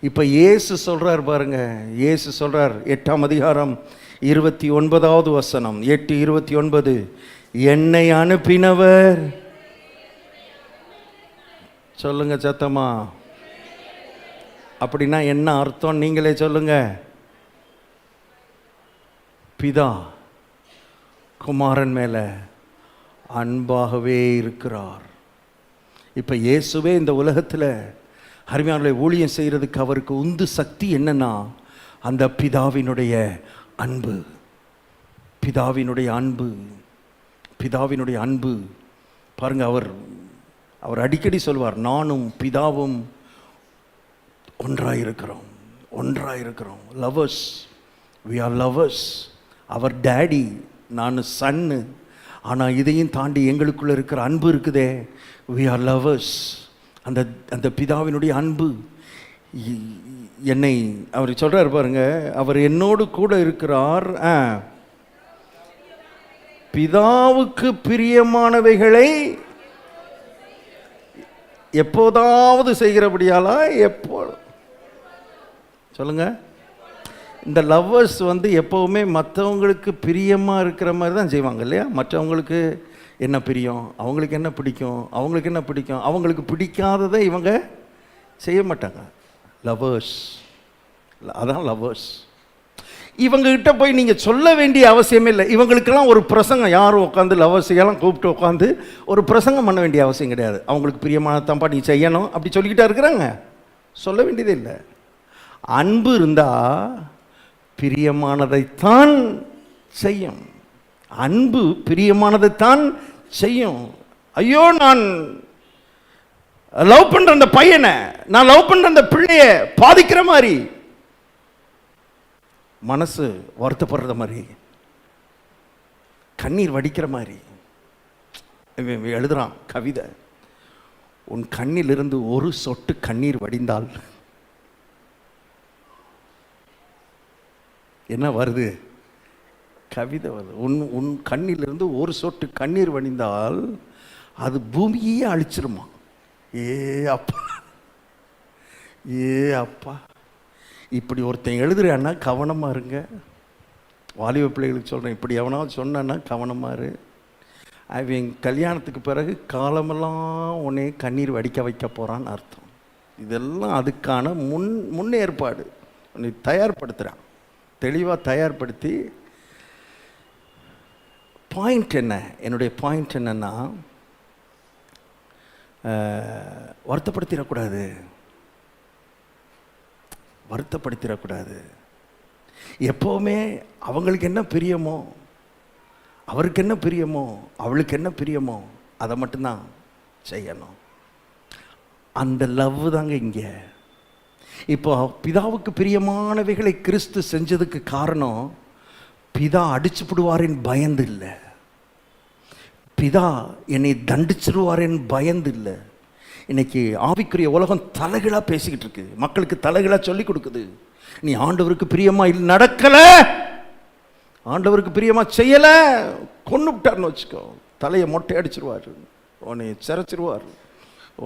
இப்ப இயேசு சொல்றார் பாருங்க, இயேசு சொல்றார் 8ஆம் அதிகாரம் 29வது வசனம், 8:29, என்னை அனுப்பினவர், சொல்லுங்க சத்தமா, அப்படின்னா என்ன அர்த்தம் நீங்களே சொல்லுங்க. பிதா குமாரன் மேல அன்பாகவே இருக்கிறார். இப்ப இயேசுவே இந்த உலகத்தில் அருமையானவர்களை ஊழியம் செய்யறதுக்கு அவருக்கு உந்து சக்தி என்னன்னா அந்த பிதாவினுடைய அன்பு. பாருங்க, அவர் அடிக்கடி சொல்வார், நானும் பிதாவும் ஒன்றாயிருக்கிறோம். Lovers, we are lovers. அவர் டேடி, நான் சன்னு. ஆனால் இதையும் தாண்டி எங்களுக்குள்ள இருக்கிற அன்பு இருக்குதே, we are lovers. அந்த பிதாவினுடைய அன்பு என்னை, அவர் சொல்றார் பாருங்க, அவர் என்னோடு கூட இருக்கிறார், பிதாவுக்கு பிரியமானவைகளை எப்போதாவது செய்கிறபடியாலா? எப்போ சொல்லுங்க, இந்த லவ்வர்ஸ் வந்து எப்போவுமே மற்றவங்களுக்கு பிரியமாக இருக்கிற மாதிரி தான் செய்வாங்க இல்லையா? மற்றவங்களுக்கு என்ன பிரியம், அவங்களுக்கு என்ன பிடிக்கும், அவங்களுக்கு என்ன பிடிக்கும், அவங்களுக்கு பிடிக்காததை இவங்க செய்ய மாட்டாங்க. லவ்வர்ஸ், அதான் லவ்வர்ஸ். இவங்ககிட்ட போய் நீங்கள் சொல்ல வேண்டிய அவசியமே இல்லை. இவங்களுக்கெல்லாம் ஒரு பிரசங்கம், யாரும் உட்காந்து லவ்வர்ஸையெல்லாம் கூப்பிட்டு உட்காந்து ஒரு பிரசங்கம் பண்ண வேண்டிய அவசியம் கிடையாது. அவங்களுக்கு பிரியமானதான்ப்பா நீ செய்யணும் அப்படி சொல்லிக்கிட்டா இருக்கிறாங்க. சொல்ல வேண்டியதே இல்லை. அன்பு இருந்தால் பிரியமானதைத்தான் செய்யும். அன்பு பிரியமானதைத்தான் செய்யும். ஐயோ, நான் லவ் பண்ற அந்த பையனை, நான் லவ் பண்ற அந்த பிள்ளைய பாதிக்கிற மாதிரி, மனசு வருத்தப்படுற மாதிரி, கண்ணீர் வடிக்கிற மாதிரி எழுதுறான் கவிதை. உன் கண்ணிலிருந்து ஒரு சொட்டு கண்ணீர் வடிந்தால் என்ன வருது? கவிதை வருது. உன் கண்ணிலிருந்து ஒரு சொட்டு கண்ணீர் வடிந்தால் அது பூமியே அழிச்சிருமா. ஏ அப்பா, ஏ அப்பா. இப்படி ஒருத்தன் எழுதுறான்னா கவனமாக இருங்க. வாலிப பிள்ளைகளுக்கு சொல்கிறேன், இப்படி எவனாவது சொன்னான்னா கவனமாக இரு. அவன் கல்யாணத்துக்கு பிறகு காலமெல்லாம் உன்னை கண்ணீர் வடிக்க வைக்க போகிறான்னு அர்த்தம். இதெல்லாம் அதுக்கான முன்னேற்பாடு. உன்னை தயார்படுத்துகிறான், தெளிவாக தயார்படுத்தி. பாயிண்ட் என்ன, என்னுடைய பாயிண்ட் என்னன்னா, வருத்தப்படுத்திடக்கூடாது, வருத்தப்படுத்திடக்கூடாது. எப்போவுமே அவங்களுக்கு என்ன பிரியமோ, அவருக்கு என்ன பிரியமோ, அவளுக்கு என்ன பிரியமோ அதை மட்டும்தான் செய்யணும். அந்த லவ் தாங்க இங்கே. இப்போ பிதாவுக்கு பிரியமானவைகளை கிறிஸ்து செஞ்சதுக்கு காரணம், பிதா அடிச்சுப்படுவாரின் பயந்து இல்லை, பிதா என்னை தண்டிச்சிருவாரின் பயந்து இல்லை. இன்னைக்கு ஆவிக்குரிய உலகம் தலைகளாக பேசிக்கிட்டு இருக்கு, மக்களுக்கு தலைகளாக சொல்லி கொடுக்குது. நீ ஆண்டவருக்கு பிரியமா இல்லை, நடக்கலை, ஆண்டவருக்கு பிரியமா செய்யலை, கொண்டு விட்டார்னு வச்சுக்கோ, தலையை மொட்டை அடிச்சிருவார், உன்னை சிறைச்சிருவார்,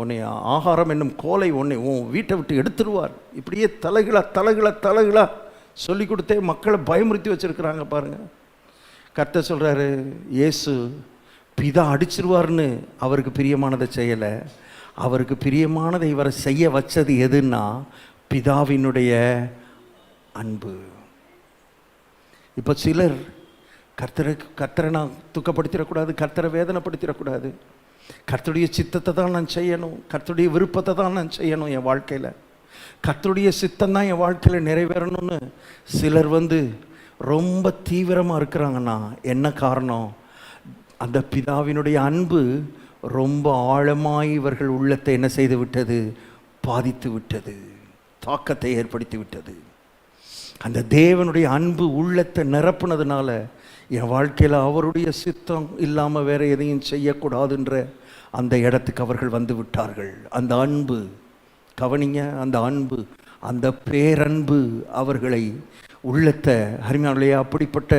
உன்னை ஆகாரம் என்னும் கோலை உன்னை உன் வீட்டை விட்டு எடுத்துருவார். இப்படியே தலைகளாக சொல்லி கொடுத்தே மக்களை பயமுறுத்தி வச்சுருக்கிறாங்க பாருங்க. கர்த்தர் சொல்கிறாரு, இயேசு பிதா அடிச்சிருவார்னு அவருக்கு பிரியமானதை செய்யலை, அவருக்கு பிரியமானதை இவரை செய்ய வச்சது எதுன்னா பிதாவினுடைய அன்பு. இப்போ சிலர் கர்த்தரை நான் துக்கப்படுத்திடக்கூடாது, கர்த்தரை வேதனைப்படுத்திடக்கூடாது, கர்த்தருடைய சித்தத்தை தான் நான் செய்யணும், கர்த்தருடைய விருப்பத்தை தான் நான் செய்யணும், என் வாழ்க்கையில் கர்த்தருடைய சித்தம் தான் என் வாழ்க்கையில் நிறைவேறணும்னு சிலர் ரொம்ப தீவிரமாக இருக்கிறாங்கன்னா என்ன காரணம்? அந்த பிதாவினுடைய அன்பு ரொம்ப ஆழமாய் இவர்கள் உள்ளத்தை என்ன செய்து விட்டது? பாதித்து விட்டது, தாக்கத்தை ஏற்படுத்தி விட்டது. அந்த தேவனுடைய அன்பு உள்ளத்தை நிரப்புனதுனால என் வாழ்க்கையில் அவருடைய சித்தம் இல்லாமல் வேற எதையும் செய்யக்கூடாதுன்ற அந்த இடத்துக்கு அவர்கள் வந்து விட்டார்கள். அந்த அன்பு, கவனிங்க, அந்த அன்பு, அந்த பேரன்பு அவர்களை உள்ளத்தை அருமையானவர்களே அப்படிப்பட்ட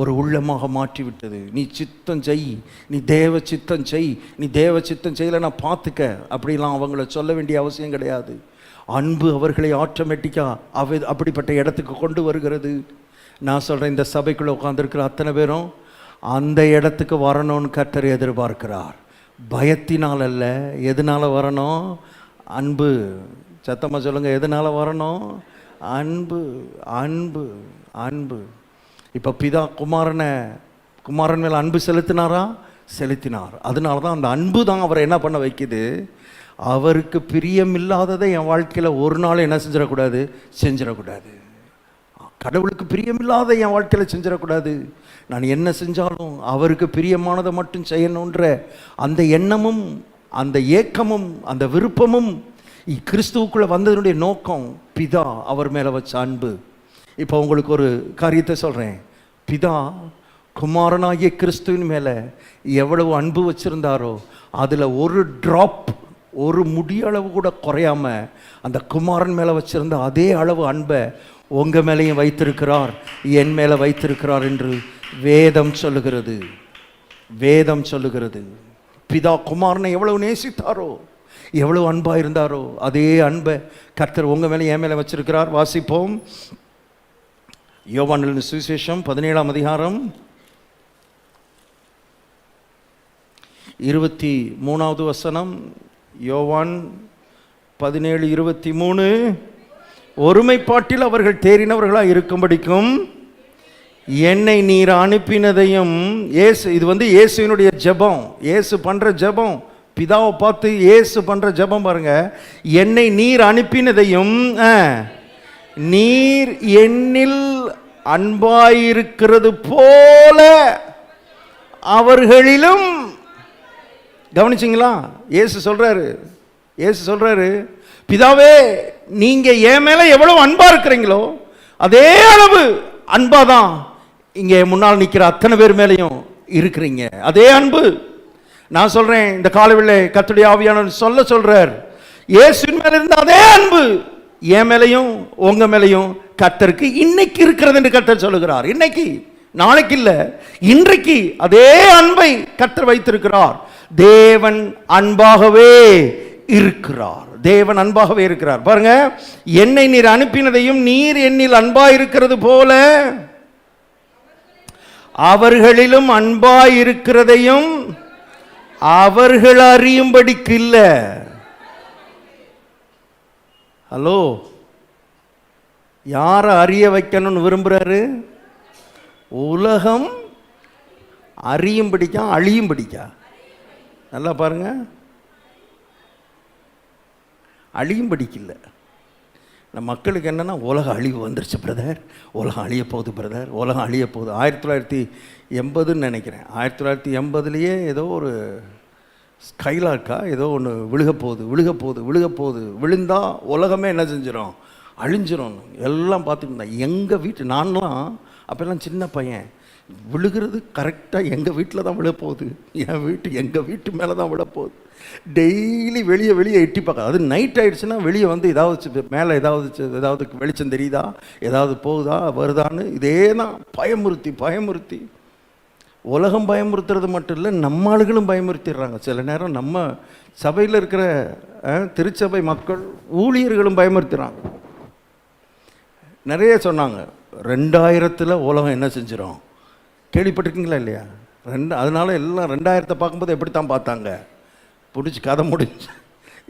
ஒரு உள்ளமாக மாற்றிவிட்டது. நீ சித்தம் செய், நீ தேவ சித்தம் செய், நீ தேவ சித்தம் செய்யலை நான் பார்த்துக்க, அப்படிலாம் அவங்கள சொல்ல வேண்டிய அவசியம் கிடையாது. அன்பு அவர்களை ஆட்டோமேட்டிக்காக அப்படிப்பட்ட இடத்துக்கு கொண்டு வருகிறது. நான் சொல்கிறேன், இந்த சபைக்குள்ளே உட்காந்துருக்கிற அத்தனை பேரும் அந்த இடத்துக்கு வரணும்னு கர்த்தர் எதிர்பார்க்கிறார். பயத்தினால் அல்ல, எதனால் வரணும்? அன்பு. சத்தமாக சொல்லுங்கள், எதனால் வரணும்? அன்பு, அன்பு, அன்பு. இப்போ பிதா குமாரன் மேலே அன்பு செலுத்தினார். அதனால தான் அந்த அன்பு தான் அவரை என்ன பண்ண வைக்குது? அவருக்கு பிரியமில்லாததை என் வாழ்க்கையில் ஒரு நாள் என்ன செஞ்சிடக்கூடாது. கடவுளுக்கு பிரியமில்லாத என் வாழ்க்கையில் செஞ்சிடக்கூடாது. நான் என்ன செஞ்சாலும் அவருக்கு பிரியமானதை மட்டும் செய்யணுன்ற அந்த எண்ணமும் அந்த ஏக்கமும் அந்த விருப்பமும் கிறிஸ்துவுக்குள்ளே வந்ததனுடைய நோக்கம் பிதா அவர் மேலே வச்ச அன்பு. இப்போ உங்களுக்கு ஒரு காரியத்தை சொல்கிறேன். பிதா குமாரனாகிய கிறிஸ்துவின் மேலே எவ்வளவு அன்பு வச்சுருந்தாரோ அதில் ஒரு ட்ராப், ஒரு முடியளவு கூட குறையாம அந்த குமாரன் மேலே வச்சிருந்த அதே அளவு அன்பை உங்கள் மேலேயும் வைத்திருக்கிறார், என் மேலே வைத்திருக்கிறார் என்று வேதம் சொல்லுகிறது. வேதம் சொல்லுகிறது. பிதா குமாரனை எவ்வளவு நேசித்தாரோ, எவ்வளவு அன்பாக இருந்தாரோ அதே அன்பை கர்த்தர் உங்கள் மேலே என் மேலே வச்சிருக்கிறார். வாசிப்போம். யோவான் எழுதின சுவிசேஷம் 17ஆம் அதிகாரம் 23வது வசனம். யோவான் 17:23. ஒருமைப்பாட்டில் அவர்கள் தேறினவர்களாக இருக்கும்படிக்கும் என்னை நீர் அனுப்பினதையும் இயேசு, இது இயேசுவினுடைய ஜெபம், இயேசு பண்ற ஜெபம், பிதாவை பார்த்து இயேசு பண்ற ஜெபம் பாருங்க. என்னை நீர் அனுப்பினதையும் நீர் என்னில் அன்பாயிருக்கிறது போல அவர்களிலும். கவனிச்சிங்களா? இயேசு சொல்றாரு, பிதாவே நீங்க என் மேல எவ்வளவு அன்பா இருக்கிறீங்களோ அதே அளவு அன்பாதான் இங்கே முன்னால் நிற்கிற அத்தனை பேர் மேலையும் இருக்கிறீங்க. அதே அன்பு. நான் சொல்றேன், இந்த காலையிலே கர்த்தருடைய ஆவியானவர் சொல்றார், இயேசுவின் மேல இருந்த அதே அன்பு என் மேலையும் உங்க மேலையும் கர்த்தருக்கு இன்னைக்கு இருக்கிறது என்று கர்த்தர் சொல்லுகிறார். இன்னைக்கு, நாளைக்கு இல்ல, இன்றைக்கு அதே அன்பை கர்த்தர் வைத்திருக்கிறார். தேவன் அன்பாகவே இருக்கிறார். தேவன் அன்பாகவே இருக்கிறார். பாருங்க, என்னை நீர் அனுப்பினதையும் நீர் என்னில் அன்பாயிருக்கிறது போல அவர்களிலும் அன்பாயிருக்கிறதையும் அவர்கள் அறியும்படிக்கு இல்ல. ஹலோ, யார அறிய வைக்கணும்னு விரும்புறாரு? உலகம் அறியும்படிக்கா அழியும்படிக்கா? நல்லா பாருங்க, அழியும்படிக்கு இல்லை. நம்ம மக்களுக்கு என்னென்னா, உலக அழிவு வந்துருச்சு பிரதர், உலகம் அழிய போகுது பிரதர், உலகம் அழிய போகுது. 1980 நினைக்கிறேன், 1980 ஏதோ ஒரு ஸ்கைலாக்கா ஏதோ ஒன்று விழுக போகுது. விழுந்தா உலகமே என்ன செஞ்சிடும்? அழிஞ்சிரும். எல்லாம் பார்த்துட்டு எங்கள் வீட்டு, நான்லாம் அப்போல்லாம் சின்ன பையன், விழுகிறது கரெக்டாக எங்கள் வீட்டில் தான் விழப்போகுது, எங்கள் வீட்டு மேலே தான் விழப்போகுது. டெய்லி வெளியே எட்டி பார்க்க, அது நைட் ஆகிடுச்சுன்னா வெளியே ஏதாவது மேலே ஏதாவது வெளிச்சம் தெரியுதா, ஏதாவது போகுதா வருதான்னு இதே தான் பயமுறுத்தி உலகம் பயமுறுத்துறது மட்டும் இல்லை, நம்ம ஆளுகளும் பயமுறுத்திடுறாங்க. சில நேரம் நம்ம சபையில் இருக்கிற திருச்சபை மக்கள் ஊழியர்களும் பயமுறுத்துறாங்க. நிறைய சொன்னாங்க, 2000 உலகம் என்ன செஞ்சிடும், கேள்விப்பட்டிருக்கீங்களா இல்லையா? அதனால எல்லாம் 2000 பார்க்கும்போது எப்படித்தான் பார்த்தாங்க, கதை முடிஞ்சு,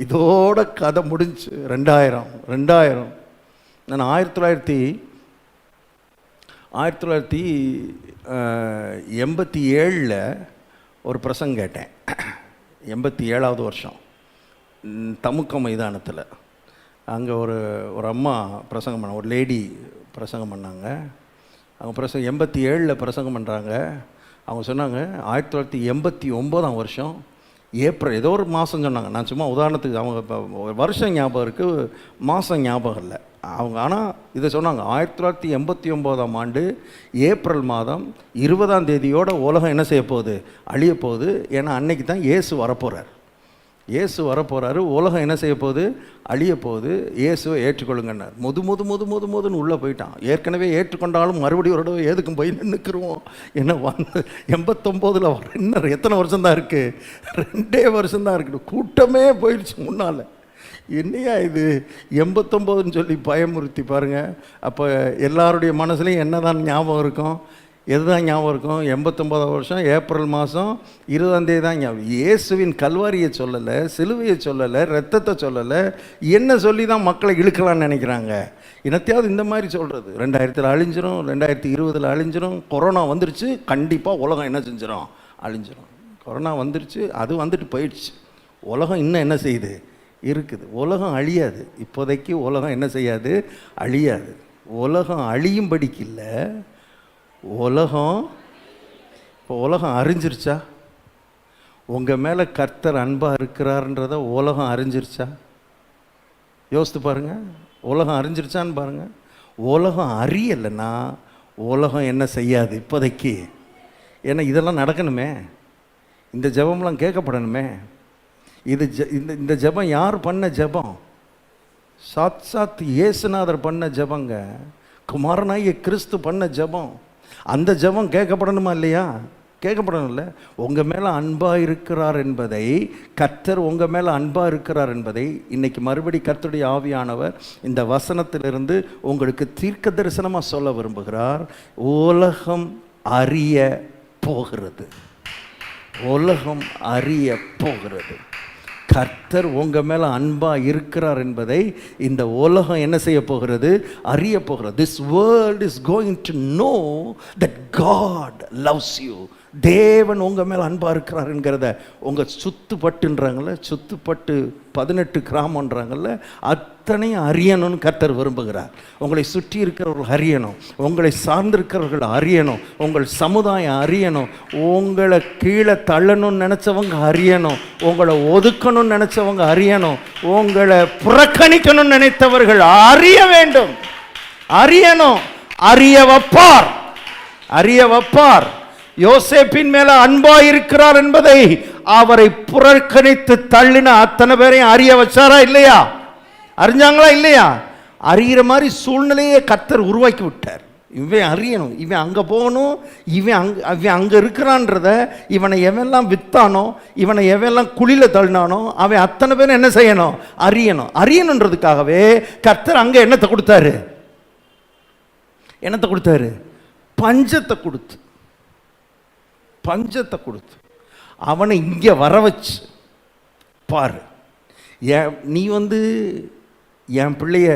இதோட கதை முடிஞ்சு. 2000 நான் 1987 ஒரு பிரசங்கம் கேட்டேன். 87வது வருஷம் தமுக்க மைதானத்தில். அங்கே ஒரு அம்மா பிரசங்கம் பண்ண, ஒரு லேடி பிரசங்கம் பண்ணாங்க. அவங்க 87 பிரசங்கம் பண்ணுறாங்க. அவங்க சொன்னாங்க, 1989ஆம் வருஷம் ஏப்ரல் ஏதோ ஒரு மாதம் சொன்னாங்க. நான் சும்மா உதாரணத்துக்கு, அவங்க வருஷம் ஞாபகம் இருக்குது, மாதம் ஞாபகம் இல்லை அவங்க. ஆனால் இதை சொன்னாங்க, 1989ஆம் ஆண்டு ஏப்ரல் மாதம் 20ஆம் தேதியோட உலகம் என்ன செய்ய போகுது, அழிய போகுது. ஏன்னா அன்னைக்கு தான் இயேசு வரப்போகிறாரு. உலகம் என்ன செய்ய போகுது, அழிய போகுது. இயேசுவை ஏற்றுக்கொள்ளுங்கன்னார். முதுன்னு உள்ளே போயிட்டான். ஏற்கனவே ஏற்றுக்கொண்டாலும் மறுபடியும் ஒரு தடவை எதுக்கும் போய் நின்றுக்குருவோம். என்ன 89 இன்னும் எத்தனை வருஷம்தான் இருக்குது, 2 வருஷம்தான் இருக்குது. கூட்டமே போயிடுச்சு முன்னால். என்னையா இது 89ன்னு சொல்லி பயமுறுத்தி பாருங்கள். அப்போ எல்லாருடைய மனசுலையும் என்ன தான் ஞாபகம் இருக்கும், எதுதான் ஞாபகம் இருக்கும்? 89ஆம் வருஷம் ஏப்ரல் மாதம் 20ஆம் தேதி தான் ஞாபகம். இயேசுவின் கல்வாரியை சொல்லலை, சிலுவையை சொல்லலை, ரத்தத்தை சொல்லலை, என்ன சொல்லி தான் மக்களை இழுக்கலான்னு நினைக்கிறாங்க. என்னத்தையாவது இந்த மாதிரி சொல்கிறது. 2000 அழிஞ்சிரும், 2020 அழிஞ்சிரும். கொரோனா வந்துருச்சு, கண்டிப்பாக உலகம் என்ன செஞ்சிடும், அழிஞ்சிரும். கொரோனா வந்துருச்சு, அது வந்துட்டு போயிடுச்சு. உலகம் இன்னும் என்ன செய்யுது, இருக்குது. உலகம் அழியாது. இப்போதைக்கு உலகம் என்ன செய்யாது, அழியாது. உலகம் அழியும்படிக்கு இல்லை, உலகம் அறிஞ்சிருச்சா? உங்கள் மேலே கர்த்தர் அன்பாக இருக்கிறாருன்றத உலகம் அறிஞ்சிருச்சா? யோசித்து பாருங்கள். உலகம் அறிஞ்சிருச்சான்னு பாருங்கள். உலகம் அறியலைன்னா உலகம் என்ன செய்யாது இப்போதைக்கு. ஏன்னா இதெல்லாம் நடக்கணுமே, இந்த ஜெபம்லாம் கேட்கப்படணுமே. இந்த ஜெபம் யார் பண்ண ஜெபம்? சாத் இயேசுநாதர் பண்ண ஜெபங்க. குமாரனாகிய கிறிஸ்து பண்ண ஜெபம். அந்த ஜெபம் கேட்கப்படணுமா இல்லையா? கேட்கப்படணும்ல. உங்கள் மேலே அன்பாக இருக்கிறார் என்பதை, கர்த்தர் உங்கள் மேலே அன்பாக இருக்கிறார் என்பதை இன்னைக்கு மறுபடி கர்த்தருடைய ஆவியானவர் இந்த வசனத்திலிருந்து உங்களுக்கு தீர்க்க தரிசனமாக சொல்ல விரும்புகிறார். உலகம் அறிய போகிறது, உலகம் அறிய போகிறது. கர்த்தர் உங்கள் மேலே அன்பாக இருக்கிறார் என்பதை இந்த உலகம் என்ன செய்ய போகிறது? அறிய போகிறது. This world is going to know that God loves you. தேவன் உங்கள் மேலே அன்பாக இருக்கிறார் என்கிறத உங்கள் சுத்துப்பட்டுன்றாங்கள்ல, சுத்துப்பட்டு 18 கிராமன்றாங்கள்ல, அத்தனையும் அறியணும்னு கர்த்தர் விரும்புகிறார். உங்களை சுற்றி இருக்கிறவர்கள் அறியணும், உங்களை சார்ந்திருக்கிறவர்கள் அறியணும், உங்கள் சமுதாயம் அறியணும், உங்களை கீழே தள்ளணும்னு நினச்சவங்க அறியணும், உங்களை ஒதுக்கணும்னு நினச்சவங்க அறியணும், உங்களை புறக்கணிக்கணும்னு நினைத்தவர்கள் அறிய வேண்டும், அறியணும். அறிய வைப்பார், அறிய வைப்பார். யோசேப்பின் மேல அன்பாய் இருக்கிறார் என்பதை அவரை புறக்கணித்து தள்ளின அத்தனை பேரையும் அறிய வச்சாரா இல்லையா? அறிஞ்சாங்களா இல்லையா? அறிகிற மாதிரி சூழ்நிலையை கர்த்தர் உருவாக்கி விட்டார். இவன் அறியணும், இவன் அங்கே போகணும், இவன் அங்கே இருக்கிறான்றத, இவனை எவெல்லாம் விற்றானோ, இவனை எவெல்லாம் குழியில் தள்ளினானோ, அவன் அத்தனை பேரும் என்ன செய்யணும்? அறியணும். அறியணுன்றதுக்காகவே கர்த்தர் அங்கே என்னத்தை கொடுத்தாரு? என்னத்தை கொடுத்தாரு? பஞ்சத்தை கொடுத்து, பஞ்சத்தை கொடுத்து அவனை இங்கே வர வச்சு பாரு. நீ என் பிள்ளைய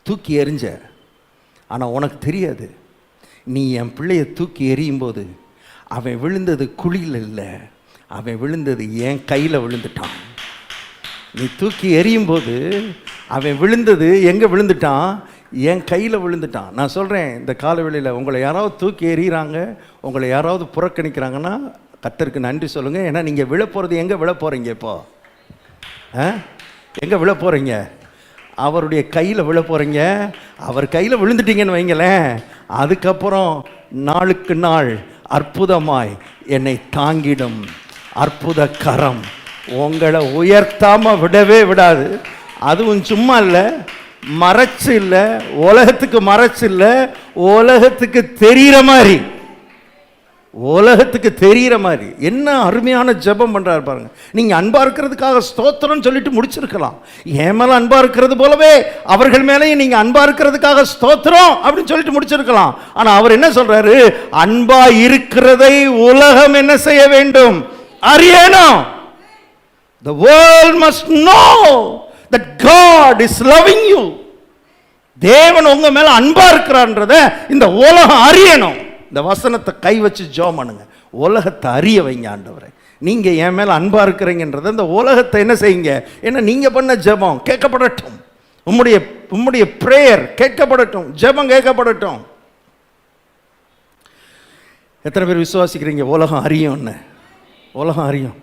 தூக்கி எறிஞ்ச, ஆனால் உனக்கு தெரியாது, நீ என் பிள்ளைய தூக்கி எறியும் போது அவன் விழுந்தது குழியில் இல்லை, அவன் விழுந்தது என் கையில் விழுந்துட்டான். நீ தூக்கி எறியும் போது அவன் விழுந்தது எங்கே விழுந்துட்டான்? என் கையில் விழுந்துட்டான். நான் சொல்கிறேன், இந்த காலவெளியில் உங்களை யாராவது தூக்கி எறிகிறாங்க, உங்களை யாராவது புறக்கணிக்கிறாங்கன்னா கர்த்தருக்கு நன்றி சொல்லுங்கள். ஏன்னா நீங்கள் விழ போகிறது எங்கே விழ போகிறீங்க? இப்போ எங்கே விழ போகிறீங்க? அவருடைய கையில் விழ போகிறீங்க. அவர் கையில் விழுந்துட்டீங்கன்னு வைங்களேன், அதுக்கப்புறம் நாளுக்கு நாள் அற்புதமாய் என்னை தாங்கிடும் அற்புத கரம் உங்களை உயர்த்தாமல் விடவே விடாது. அதுவும் சும்மா இல்லை, மறைச்சு இல்லை, உலகத்துக்கு மறைச்சு இல்லை, உலகத்துக்கு தெரிகிற மாதிரி, உலகத்துக்கு தெரிகிற மாதிரி. என்ன அருமையான ஜெபம் பண்ணுறாரு பாருங்க. நீங்கள் அன்பா இருக்கிறதுக்காக ஸ்தோத்திரம் சொல்லிட்டு முடிச்சிருக்கலாம். என் மேலே அன்பா இருக்கிறது போலவே அவர்கள் மேலேயும் நீங்கள் அன்பா இருக்கிறதுக்காக ஸ்தோத்திரம் அப்படின்னு சொல்லிட்டு முடிச்சிருக்கலாம். ஆனால் அவர் என்ன சொல்றாரு? அன்பா இருக்கிறதை உலகம் என்ன செய்ய வேண்டும்? அறியணும். The world must know that God is loving you. தேவன் உங்க மேல அன்பா இருக்கிறான்றத இந்த உலகம் அறியணும். இந்த வசனத்தை கை வச்சு ஜெபம் பண்ணுங்க. உலகத்தை அறிய வைங்க ஆண்டவரே. நீங்க என் மேல அன்பா இருக்கிறீங்கன்றத இந்த உலகத்தை என்ன செய்யுங்க? ஏன்னா நீங்க பண்ண ஜெபம் கேட்கப்படட்டும், உம்முடைய பிரேயர் கேட்கப்படட்டும், ஜெபம் கேட்கப்படட்டும். எத்தனை பேர் விசுவாசிக்கிறீங்க உலகம் அறியும்னு? உலகம் அறியும்.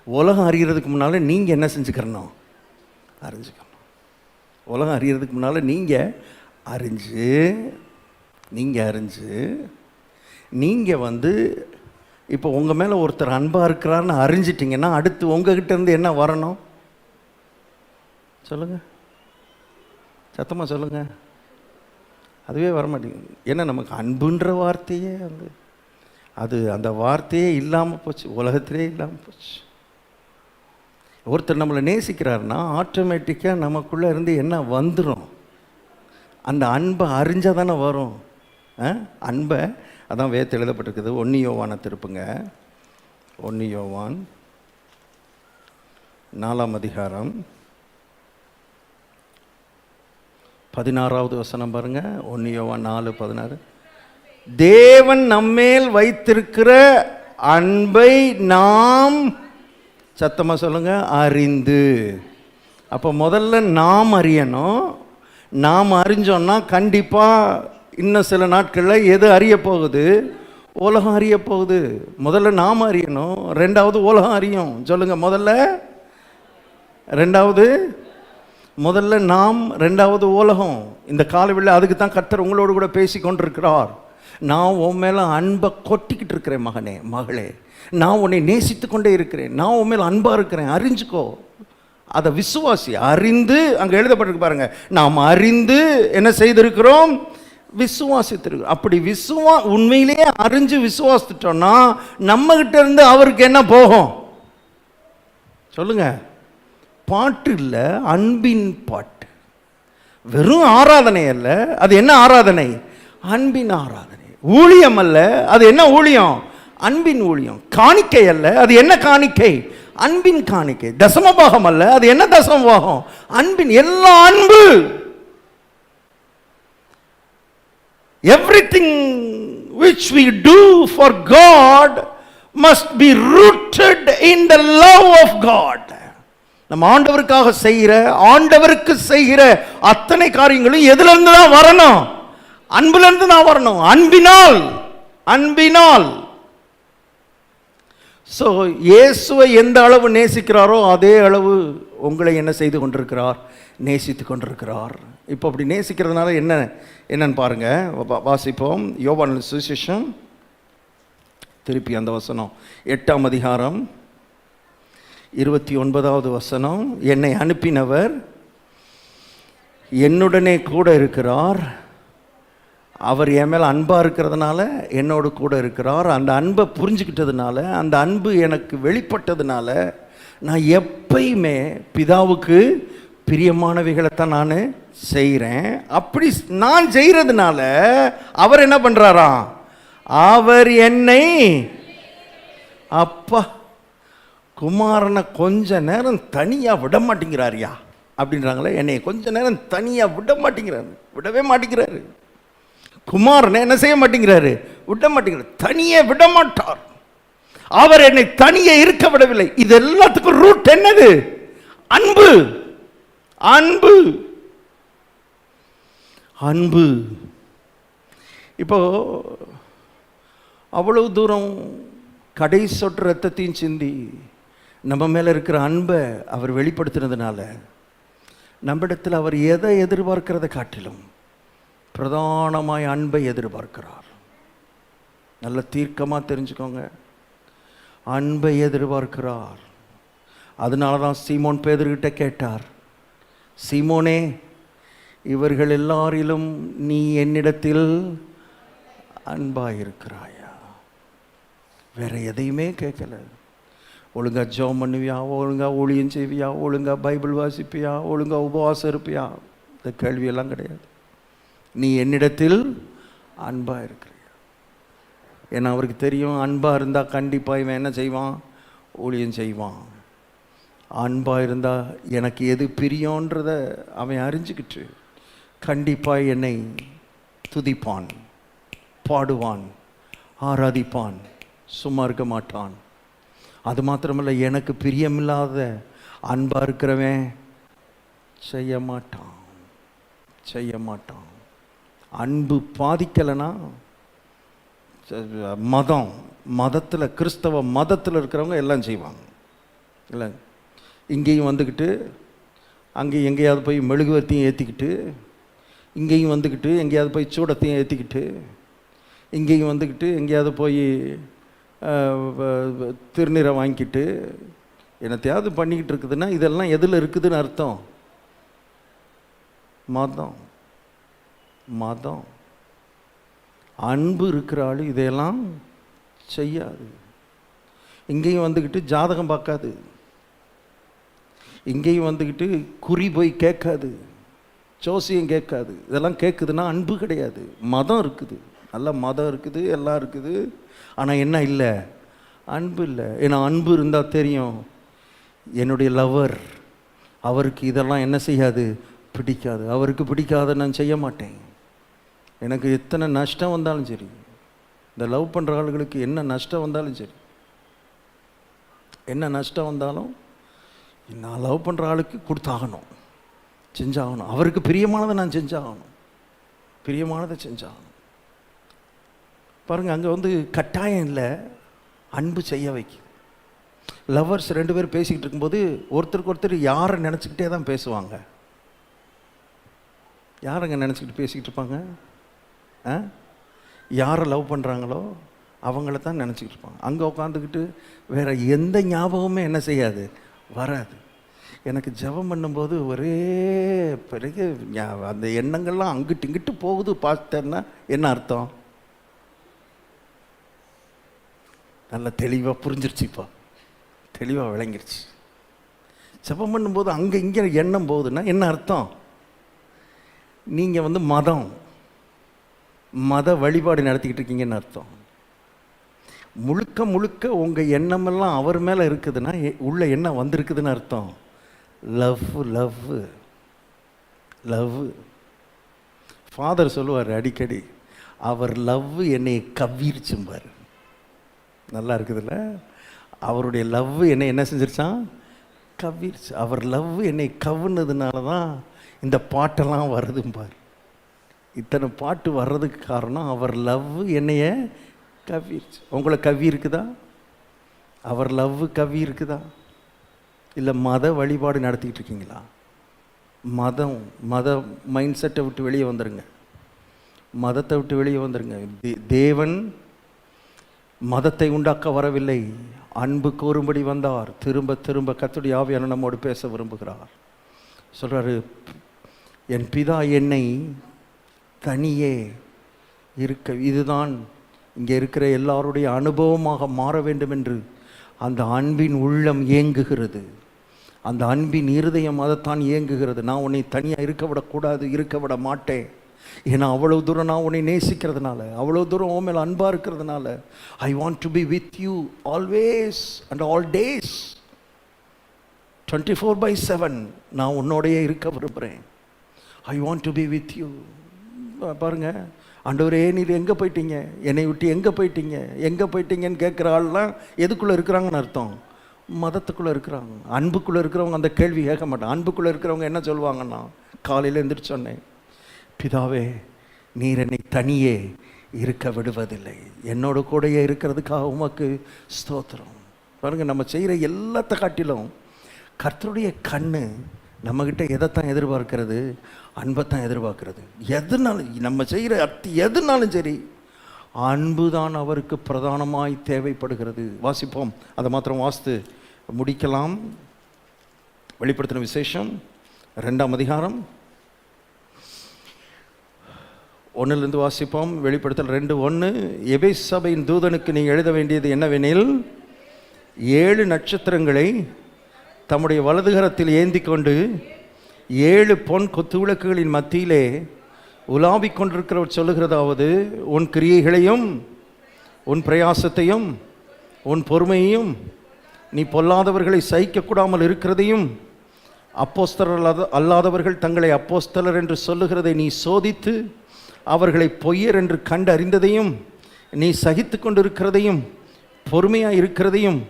உலகம் அறிகிறதுக்கு முன்னால் நீங்கள் என்ன செஞ்சுக்கிறணும்? அறிஞ்சுக்கணும். உலகம் அறிகிறதுக்கு முன்னால் நீங்கள் அறிஞ்சு இப்போ உங்கள் மேலே ஒருத்தர் அன்பாக இருக்கிறான்னு அறிஞ்சிட்டிங்கன்னா அடுத்து உங்ககிட்ட இருந்து என்ன வரணும்? சொல்லுங்கள், சத்தமாக சொல்லுங்கள். அதுவே வரமாட்டேங்குது. ஏன்னா நமக்கு அன்புன்ற வார்த்தையே அந்த வார்த்தையே இல்லாமல் போச்சு, உலகத்திலே இல்லாமல் போச்சு. ஒருத்தர் நம்மளை நேசிக்கிறாருன்னா ஆட்டோமேட்டிக்காக நமக்குள்ளே இருந்து என்ன வந்துடும்? அந்த அன்பை அறிஞ்சால் தானே வரும். அன்பை அதான் வேதத்தில் எழுதப்பட்டிருக்குது. 1 யோவானை திருப்புங்க. 1 யோவான் 4ஆம் அதிகாரம் 16வது வசனம் பாருங்க. 1 யோவான் 4:16. தேவன் நம்மேல் வைத்திருக்கிற அன்பை நாம், சத்தமாக சொல்லுங்க, அறிந்து. அப்போ முதல்ல நாம் அறியணும். நாம் அறிஞ்சோன்னா கண்டிப்பாக இன்னும் சில நாட்களில் எது அறிய போகுது? உலகம் அறிய போகுது. முதல்ல நாம் அறியணும், ரெண்டாவது உலகம் அறியும். சொல்லுங்க, முதல்ல நாம், ரெண்டாவது உலகம். இந்த காலவெளியில் அதுக்கு தான் கர்த்தர் உங்களோடு கூட பேசி கொண்டிருக்கிறார். நான் உன் மேலே அன்பை கொட்டிக்கிட்டு இருக்கிறேன் மகனே, மகளே. நான் உன்னை நேசித்து கொண்டே இருக்கிறேன். நான் உன் மேலே அன்பாக இருக்கிறேன். அறிஞ்சுக்கோ, அதை விசுவாசி. அறிந்து, அங்கே எழுதப்பட்டிருக்கு பாருங்க, நாம் அறிந்து என்ன செய்திருக்கிறோம்? விசுவாசித்திருக்கிறோம். அப்படி உண்மையிலேயே அறிஞ்சு விசுவாசிட்டோம்னா நம்ம கிட்ட இருந்து அவருக்கு என்ன போகும் சொல்லுங்க? பாட்டு இல்லை, அன்பின் பாட்டு. வெறும் ஆராதனை அல்ல, அது என்ன ஆராதனை? அன்பின் ஆராதனை. ஊழியம் அல்ல, அது என்ன ஊழியம்? அன்பின் ஊழியம். காணிக்கை அல்ல, அது என்ன காணிக்கை? அன்பின் காணிக்கை. தசமபாகம் அல்ல, அது என்ன தசமபாகம்? அன்பின். எல்லா அன்பு. Everything which we do for God must be rooted in the love of God. நம்ம ஆண்டவருக்காக செய்கிற, ஆண்டவருக்கு செய்கிற அத்தனை காரியங்களும் எதுல இருந்து தான் வரணும்? அன்புல இருந்து தான் வரணும். அன்பினால். அன்பினால். சோ இயேசுவை எந்த அளவு நேசிக்கிறாரோ அதே அளவு உங்களை என்ன செய்து கொண்டிருக்கிறார்? நேசித்து கொண்டிருக்கிறார். இப்போ அப்படி நேசிக்கிறதுனால என்னன்னு பாருங்க, வாசிப்போம். யோவான் சுவிசேஷம், திருப்பி அந்த வசனம், 8ஆம் அதிகாரம் 29வது வசனம். என்னை அனுப்பினவர் என்னுடனே கூட இருக்கிறார். அவர் என் மேலே அன்பாக இருக்கிறதுனால என்னோடு கூட இருக்கிறார். அந்த அன்பை புரிஞ்சுக்கிட்டதுனால, அந்த அன்பு எனக்கு வெளிப்பட்டதுனால நான் எப்பயுமே பிதாவுக்கு பிரியமானவைகளைத்தான் நான் செய்கிறேன். அப்படி நான் செய்கிறதுனால அவர் என்ன பண்ணுறாராம்? அவர் என்னை, அப்பா, குமாரனை கொஞ்ச நேரம் தனியாக விட மாட்டேங்கிறாரியா அப்படின்றாங்களே. என்னை கொஞ்ச நேரம் தனியாக விடவே மாட்டேங்கிறாரு. குமாரனை என்ன செய்ய மாட்டேங்கிறாரு? விட மாட்டேங்கிறார். தனியே விட மாட்டார். அவர் என்னை தனியே இருக்க விடவில்லை. இது எல்லாத்துக்கும் ரூட் என்னது? அன்பு. அன்பு. அன்பு. இப்போ அவ்வளவு தூரம் கடை சொட்டு ரத்தத்தையும் சிந்தி நம்ம மேலே இருக்கிற அன்பை அவர் வெளிப்படுத்தினதுனால நம்மிடத்தில் அவர் எதை எதிர்பார்க்கிறத காட்டிலும் பிரதானமாய் அன்பை எதிர்பார்க்கிறார். நல்ல தீர்க்கமாக தெரிஞ்சுக்கோங்க, அன்பை எதிர்பார்க்கிறார். அதனால தான் சீமோன் பேதுருகிட்ட கேட்டார், சீமோனே, இவர்கள் எல்லாரிலும் நீ என்னிடத்தில் அன்பாயிருக்கிறாயா? வேற எதையுமே கேட்கல. ஒழுங்கா ஜெபம் பண்ணுவியா? ஒழுங்கா ஊழியம் செய்வியா? ஒழுங்கா பைபிள் வாசிப்பியா? ஒழுங்கா உபவாசம் இருப்பியா? இந்த கேள்வியெல்லாம் கிடையாது. நீ என்னிடத்தில் அன்பாக இருக்கிறியா? ஏன்னா அவருக்கு தெரியும், அன்பாக இருந்தால் கண்டிப்பாக இவன் என்ன செய்வான்? ஊழியம் செய்வான். அன்பாக இருந்தால் எனக்கு எது பிரியன்றத அவன் அறிஞ்சுக்கிட்டு கண்டிப்பாக என்னை துதிப்பான், பாடுவான், ஆராதிப்பான், சும்மா இருக்க மாட்டான். அது மாத்திரமல்ல, எனக்கு பிரியமில்லாத அன்பாக இருக்கிறவன் செய்ய மாட்டான். அன்பு பாதிக்கலைன்னா மதத்தில், கிறிஸ்தவ மதத்தில் இருக்கிறவங்க எல்லாம் செய்வாங்க. இல்லை, இங்கேயும் வந்துக்கிட்டு அங்கேயும் எங்கேயாவது போய் மெழுகுவர்த்தியும் ஏற்றிக்கிட்டு, இங்கேயும் வந்துக்கிட்டு எங்கேயாவது போய் சூடத்தையும் ஏற்றிக்கிட்டு, இங்கேயும் வந்துக்கிட்டு எங்கேயாவது போய் திருநீரை வாங்கிக்கிட்டு என்னத்தையாவது பண்ணிக்கிட்டு இருக்குதுன்னா இதெல்லாம் எதில் இருக்குதுன்னு அர்த்தம்? மதம். அன்பு இருக்கிற ஆள் இதையெல்லாம் செய்யாது. இங்கேயும் வந்துக்கிட்டு ஜாதகம் பார்க்காது, இங்கேயும் வந்துக்கிட்டு குறி போய் கேட்காது, ஜோசியம் கேட்காது. இதெல்லாம் கேட்குதுன்னா அன்பு கிடையாது, மதம் இருக்குது. நல்ல மதம் இருக்குது, எல்லாம் இருக்குது, ஆனால் என்ன இல்லை? அன்பு இல்லை. ஏன்னா அன்பு இருந்தால் தெரியும், என்னுடைய லவர், அவருக்கு இதெல்லாம் என்ன செய்யாது? பிடிக்காது. அவருக்கு பிடிக்காத நான் செய்ய மாட்டேன். எனக்கு எத்தனை நஷ்டம் வந்தாலும் சரி, இந்த லவ் பண்ணுற ஆளுகளுக்கு என்ன நஷ்டம் வந்தாலும் சரி, என்ன நஷ்டம் வந்தாலும் நான் லவ் பண்ணுற ஆளுக்கு கொடுத்தாகணும், செஞ்சாகணும். அவருக்கு பிரியமானதை நான் செஞ்சாகணும், பிரியமானதை செஞ்சாகணும். பாருங்கள், அங்கே வந்து கட்டாயம் இல்லை, அன்பு செய்ய வைக்கும். லவ்வர்ஸ் 2 பேர் பேசிக்கிட்டு இருக்கும்போது ஒருத்தருக்கு ஒருத்தர் யாரை நினச்சிக்கிட்டே தான் பேசுவாங்க. யாரங்க நினச்சிக்கிட்டு பேசிக்கிட்டு இருப்பாங்க? யாரை லவ் பண்ணுறாங்களோ அவங்கள தான் நினச்சிக்கிட்டு இருப்பாங்க. அங்கே உட்காந்துக்கிட்டு வேறு எந்த ஞாபகமே என்ன செய்யாது? வராது. எனக்கு ஜெபம் பண்ணும்போது ஒரே பிறகு அந்த எண்ணங்கள்லாம் அங்கிட்டு இங்கிட்டு போகுது பார்த்தேன்னா என்ன அர்த்தம்? நல்லா தெளிவாக புரிஞ்சிருச்சுப்பா, தெளிவாக விளங்கிருச்சு. ஜெபம் பண்ணும்போது அங்கே இங்கே எண்ணம் போகுதுன்னா என்ன அர்த்தம்? நீங்கள் மத வழிபாடு நடத்திக்கிட்டு இருக்கீங்கன்னு அர்த்தம். முழுக்க முழுக்க உங்கள் எண்ணமெல்லாம் அவர் மேலே இருக்குதுன்னா உள்ள எண்ணம் வந்திருக்குதுன்னு அர்த்தம். Love love love. ஃபாதர் சொல்லுவார் அடிக்கடி, அவர் லவ் என்னை கவ்விருச்சும்பார். நல்லா இருக்குதுல்ல? அவருடைய லவ் என்னை என்ன செஞ்சிருச்சான்? கவ்விருச்சு. அவர் லவ் என்னை கவ்வுனதுனால தான் இந்த பாட்டெல்லாம் வருதும்பார். இத்தனை பாட்டு வர்றதுக்கு காரணம் அவர் லவ் என்னைய கவ்விருச்சு. உங்களை கவ்வி இருக்குதா? அவர் லவ் கவ்வி இருக்குதா? இல்லை மத வழிபாடு நடத்திக்கிட்டு இருக்கீங்களா? மத மைண்ட் செட்டை விட்டு வெளியே வந்துடுங்க. மதத்தை விட்டு வெளியே வந்துடுங்க. தேவன் மதத்தை உண்டாக்க வரவில்லை, அன்பு கூறும்படி வந்தார். திரும்ப திரும்ப கர்த்தருடைய ஆவியான நம்மோடு பேச விரும்புகிறார். சொல்கிறாரு, என் பிதா என்னை தனியே இருக்க, இதுதான் இங்கே இருக்கிற எல்லாருடைய அனுபவமாக மாற வேண்டும் என்று அந்த அன்பின் உள்ளம் ஏங்குகிறது. அந்த அன்பின் இருதயம் அதைத்தான் ஏங்குகிறது. நான் உன்னை தனியாக இருக்க விடக்கூடாது, இருக்க விட மாட்டேன். ஏன்னா அவ்வளோ தூரம் நான் உன்னை நேசிக்கிறதுனால, அவ்வளோ தூரம் உன் மேலே அன்பாக இருக்கிறதுனால, ஐ want to be with you always and all days, 24/7 நான் உன்னோடையே இருக்க விரும்புகிறேன். ஐ want to be with you. பாருங்கள், ஆண்டவரே நீர் எங்கே போயிட்டீங்க, என்னை விட்டு எங்கே போயிட்டீங்கன்னு கேட்குற ஆள்லாம் எதுக்குள்ளே இருக்கிறாங்கன்னு அர்த்தம்? மதத்துக்குள்ளே இருக்கிறாங்க. அன்புக்குள்ளே இருக்கிறவங்க அந்த கேள்வி கேட்க மாட்டாங்க. அன்புக்குள்ளே இருக்கிறவங்க என்ன சொல்லுவாங்கன்னா, காலையில் எழுந்திரிச்சோன்னே, பிதாவே நீர் என்னை தனியே இருக்க விடுவதில்லை, என்னோட கூடையே இருக்கிறதுக்காக உமக்கு ஸ்தோத்திரம். பாருங்கள், நம்ம செய்கிற எல்லாத்த காட்டிலும் கர்த்தருடைய கண்ணு நம்மக்கிட்ட எதைத்தான் எதிர்பார்க்கிறது? அன்பைத்தான் எதிர்பார்க்கிறது. எதுனாலும் நம்ம செய்கிற எதுனாலும் சரி, அன்பு தான் அவருக்கு பிரதானமாய் தேவைப்படுகிறது. வாசிப்போம், அதை மாத்திரம் வாசித்து முடிக்கலாம். வெளிப்படுத்தின விசேஷம் 2ஆம் அதிகாரம் 1 வாசிப்போம். வெளிப்படுத்தல் 2:1. எபேசு சபையின் தூதனுக்கு நீங்கள் எழுத வேண்டியது என்னவெனில், 7 நட்சத்திரங்களை தம்முடைய வலதுகரத்தில் ஏந்தி கொண்டு 7 பொன் கொத்துவிளக்குகளின் மத்தியிலே உலாவிக் கொண்டிருக்கிறவர் சொல்லுகிறதாவது, உன் கிரியைகளையும் உன் பிரயாசத்தையும் உன் பொறுமையையும் நீ பொல்லாதவர்களை சகிக்கக்கூடாமல் இருக்கிறதையும் அப்போஸ்தலர் அல்லாதவர்கள் தங்களை அப்போஸ்தலர் என்று சொல்லுகிறதை நீ சோதித்து அவர்களை பொய்யர் என்று கண்டு அறிந்ததையும் நீ சகித்து கொண்டிருக்கிறதையும் பொறுமையாக இருக்கிறதையும்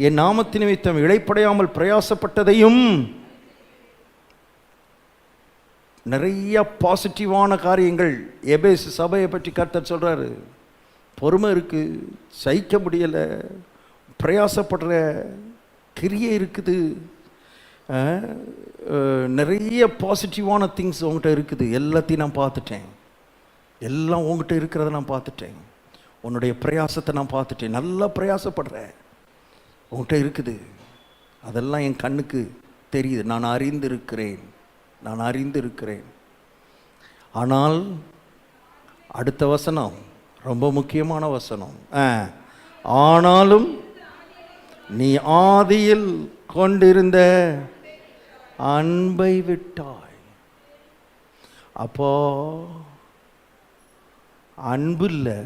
என் நாமத்தின் நிமித்தம் இளைப்படையாமல் பிரயாசப்பட்டதையும். நிறைய பாசிட்டிவான காரியங்கள் எபேசு சபையை பற்றி கர்த்தர் சொல்கிறாரு. பொறுமை இருக்குது, சகிக்க முடியலை, பிரயாசப்படுற கிரியை இருக்குது, நிறைய பாசிட்டிவான திங்ஸ் உங்கள்கிட்ட இருக்குது. எல்லாத்தையும் நான் பார்த்துட்டேன், எல்லாம் உங்கள்கிட்ட இருக்கிறத நான் பார்த்துட்டேன். உன்னுடைய பிரயாசத்தை நான் பார்த்துட்டேன், நல்லா பிரயாசப்படுற உங்கள்கிட்ட இருக்குது. அதெல்லாம் என் கண்ணுக்கு தெரியுது, நான் அறிந்திருக்கிறேன். ஆனால் அடுத்த வசனம் ரொம்ப முக்கியமான வசனம். ஆனாலும் நீ ஆதியில் கொண்டிருந்த அன்பை விட்டாய். அப்போ அன்பு இல்லை,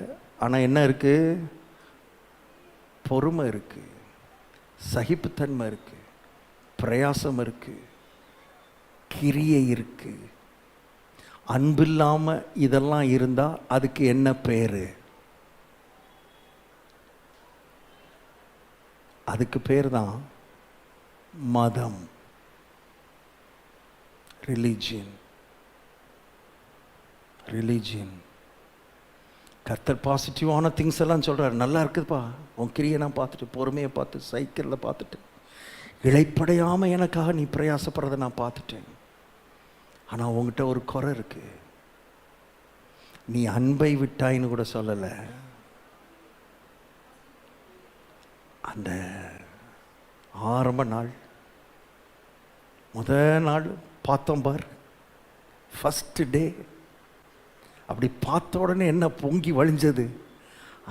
ஆனால் என்ன இருக்கு? பொறுமை இருக்கு, சகிப்புத்தன்மை இருக்கு, பிரயாசம் இருக்கு, கிரியை இருக்கு. அன்பு இல்லாமல் இதெல்லாம் இருந்தால் அதுக்கு என்ன பேர்? அதுக்கு பேர் தான் மதம், ரிலீஜியன். கர்த்தர் பாசிட்டிவான திங்ஸ் எல்லாம் சொல்கிறார். நல்லா இருக்குதுப்பா, உன் கிரியை நான் பார்த்துட்டு, பொறுமையை பார்த்து, சைக்கிளில் பார்த்துட்டு, இளைப்படையாமல் எனக்காக நீ பிரயாசப்படுறதை நான் பார்த்துட்டேன். ஆனால் உங்ககிட்ட ஒரு குறை இருக்குது, நீ அன்பை விட்டாயின்னு கூட சொல்லலை. அந்த ஆரம்ப நாள் நாள் பார்த்தோம் பார், ஃபஸ்ட்டு டே. அப்படி பார்த்த உடனே என்ன பொங்கி வழிஞ்சது?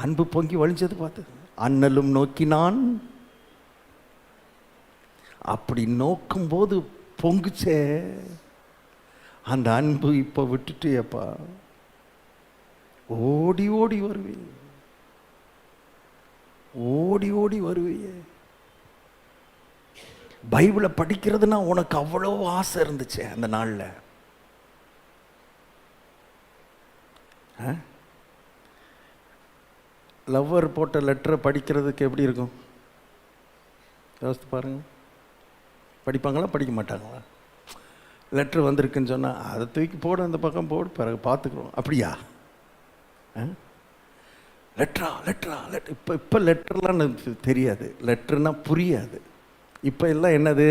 அன்பு பொங்கி வழிஞ்சது. பார்த்து அண்ணலும் நோக்கினான். அப்படி நோக்கும்போது பொங்குச்சே அந்த அன்பு. இப்போ விட்டுட்டியப்பா, ஓடி ஓடி வருவீங்க, ஓடி ஓடி வருவீங்க. பைபிளை படிக்கிறதுனா உனக்கு அவ்வளோ ஆசை இருந்துச்சு அந்த நாளில். லவ்வர் போட்ட லெட்டரை படிக்கிறதுக்கு எப்படி இருக்கும் யோசித்து பாருங்க. படிப்பாங்களா படிக்க மாட்டாங்களா? லெட்ரு வந்திருக்குன்னு சொன்னால் அதை தூக்கி போடு, அந்த பக்கம் போடு, பிறகு பார்த்துக்குறோம். அப்படியா? லெட்ரா லெட்ரா லெட்ரு. இப்போ லெட்டர்லாம் தெரியாது, லெட்டர்னா புரியாது. இப்போ எல்லாம் என்னது?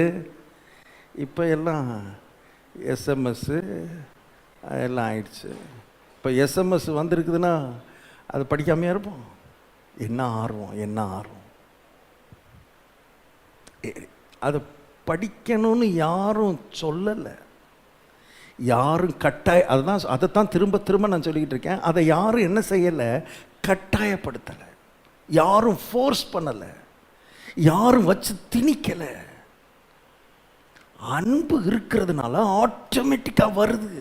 இப்போ எல்லாம் எஸ்எம்எஸ்ஸு எல்லாம் ஆயிடுச்சு. இப்போ எஸ்எம்எஸ் வந்திருக்குதுன்னா அது படிக்காமையாக இருப்போம். என்ன ஆர்வம், என்ன ஆர்வம்! அதை படிக்கணும்னு யாரும் சொல்லலை, யாரும் அதைத்தான் திரும்ப திரும்ப நான் சொல்லிக்கிட்டு இருக்கேன். அதை யாரும் என்ன செய்யலை, கட்டாயப்படுத்தலை, யாரும் ஃபோர்ஸ் பண்ணலை, யாரும் வச்சு திணிக்கலை. அன்பு இருக்கிறதுனால ஆட்டோமேட்டிக்காக வருது.